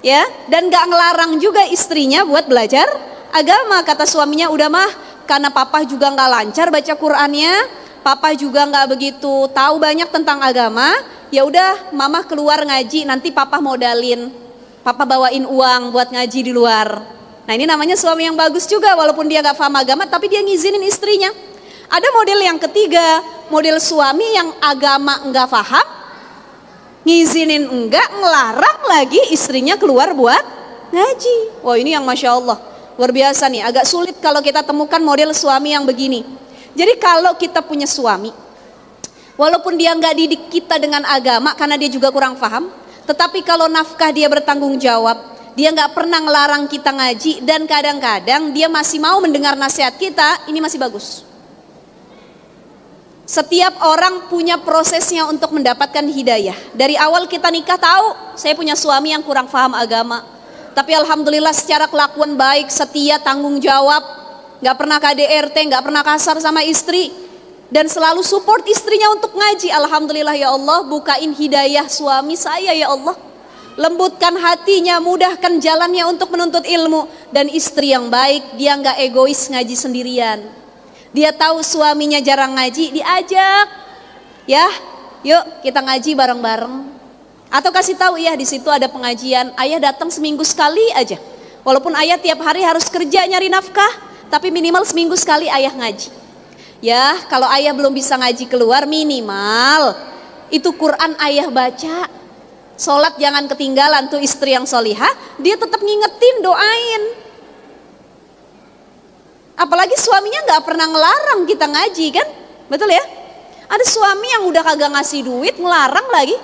ya, dan gak ngelarang juga istrinya buat belajar agama. Kata suaminya, udah mah, karena papa juga gak lancar baca Qurannya, papa juga gak begitu tahu banyak tentang agama, ya udah, mama keluar ngaji, nanti papa modalin, papa bawain uang buat ngaji di luar. Nah ini namanya suami yang bagus juga, walaupun dia gak paham agama, tapi dia ngizinin istrinya. Ada model yang ketiga, model suami yang agama enggak paham, ngizinin enggak, ngelarang lagi istrinya keluar buat ngaji. Wah ini yang Masya Allah, luar biasa nih, agak sulit kalau kita temukan model suami yang begini. Jadi kalau kita punya suami, walaupun dia enggak didik kita dengan agama karena dia juga kurang paham, tetapi kalau nafkah dia bertanggung jawab, dia enggak pernah ngelarang kita ngaji, dan kadang-kadang dia masih mau mendengar nasihat kita, ini masih bagus. Setiap orang punya prosesnya untuk mendapatkan hidayah. Dari awal kita nikah tahu, saya punya suami yang kurang paham agama. Tapi alhamdulillah secara kelakuan baik, setia, tanggung jawab, gak pernah KDRT, gak pernah kasar sama istri, dan selalu support istrinya untuk ngaji. Alhamdulillah ya Allah, bukain hidayah suami saya ya Allah. Lembutkan hatinya, mudahkan jalannya untuk menuntut ilmu. Dan istri yang baik, dia gak egois ngaji sendirian. Dia tahu suaminya jarang ngaji, diajak, ya, yuk kita ngaji bareng-bareng. Atau kasih tahu ya di situ ada pengajian, ayah datang seminggu sekali aja. Walaupun ayah tiap hari harus kerja nyari nafkah, tapi minimal seminggu sekali ayah ngaji. Ya, kalau ayah belum bisa ngaji keluar, minimal itu Quran ayah baca. Sholat jangan ketinggalan, tuh istri yang solihah, dia tetap ngingetin, doain. Apalagi suaminya nggak pernah ngelarang kita ngaji kan, betul ya? Ada suami yang udah kagak ngasih duit, ngelarang lagi.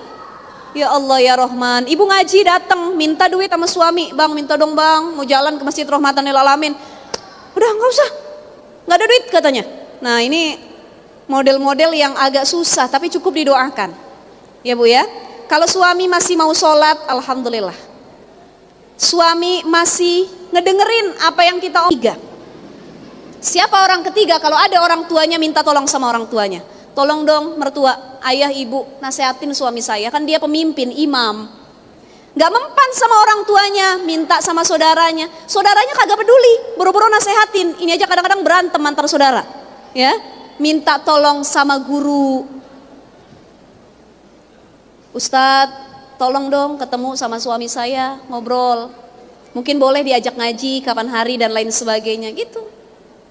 Ya Allah ya Rahman, ibu ngaji datang minta duit sama suami, bang minta dong bang, mau jalan ke Masjid Rahmatan lil Alamin. Udah nggak usah, nggak ada duit katanya. Nah ini model-model yang agak susah, tapi cukup didoakan. Ya Bu ya, kalau suami masih mau sholat, alhamdulillah. Suami masih ngedengerin apa yang kita omongin. Siapa orang ketiga? Kalau ada orang tuanya minta tolong sama orang tuanya. Tolong dong mertua, ayah ibu nasehatin suami saya, kan dia pemimpin, imam. Gak mempan sama orang tuanya, minta sama saudaranya. Saudaranya kagak peduli, buru-buru nasehatin. Ini aja kadang-kadang berantem antar saudara. Ya, minta tolong sama guru. Ustadz, tolong dong ketemu sama suami saya, ngobrol. Mungkin boleh diajak ngaji kapan hari dan lain sebagainya gitu.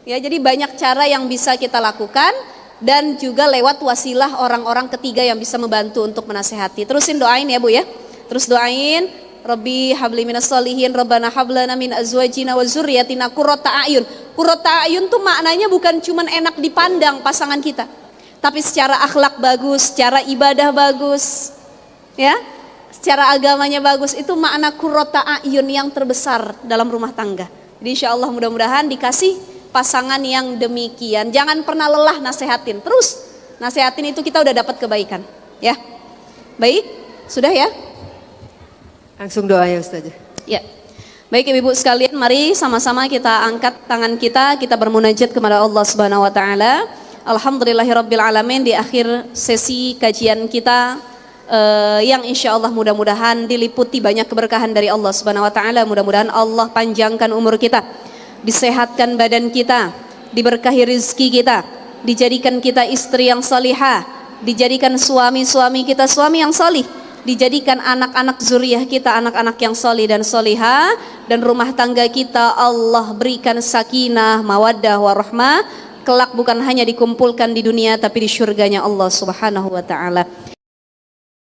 Ya, jadi banyak cara yang bisa kita lakukan dan juga lewat wasilah orang-orang ketiga yang bisa membantu untuk menasehati. Terusin doain ya Bu ya. Terus doain, Rabbi habli minas solihin, Rabbana hablana min azwajina wa zurriyatina qurrata a'yun. Qurrata a'yun tuh maknanya bukan cuman enak dipandang pasangan kita, tapi secara akhlak bagus, secara ibadah bagus. Ya. Secara agamanya bagus, itu makna qurrata a'yun yang terbesar dalam rumah tangga. Jadi insyaallah mudah-mudahan dikasih pasangan yang demikian. Jangan pernah lelah nasehatin, terus nasehatin, itu kita udah dapat kebaikan ya. Baik, sudah ya, Langsung doa ya Ustazah. ya. Baik ibu-ibu sekalian, mari sama-sama kita angkat tangan kita bermunajat kepada Allah Subhanahu wa taala. Alhamdulillahirabbil alamin, di akhir sesi kajian kita yang insya Allah mudah-mudahan diliputi banyak keberkahan dari Allah Subhanahu wa taala. Mudah-mudahan Allah panjangkan umur kita, disehatkan badan kita, diberkahi rizki kita, dijadikan kita istri yang salihah, dijadikan suami-suami kita suami yang salih, dijadikan anak-anak zuriyah kita anak-anak yang salih dan salihah, dan rumah tangga kita Allah berikan sakinah, mawaddah, warahmah, kelak bukan hanya dikumpulkan di dunia tapi di syurganya Allah Subhanahu wa taala.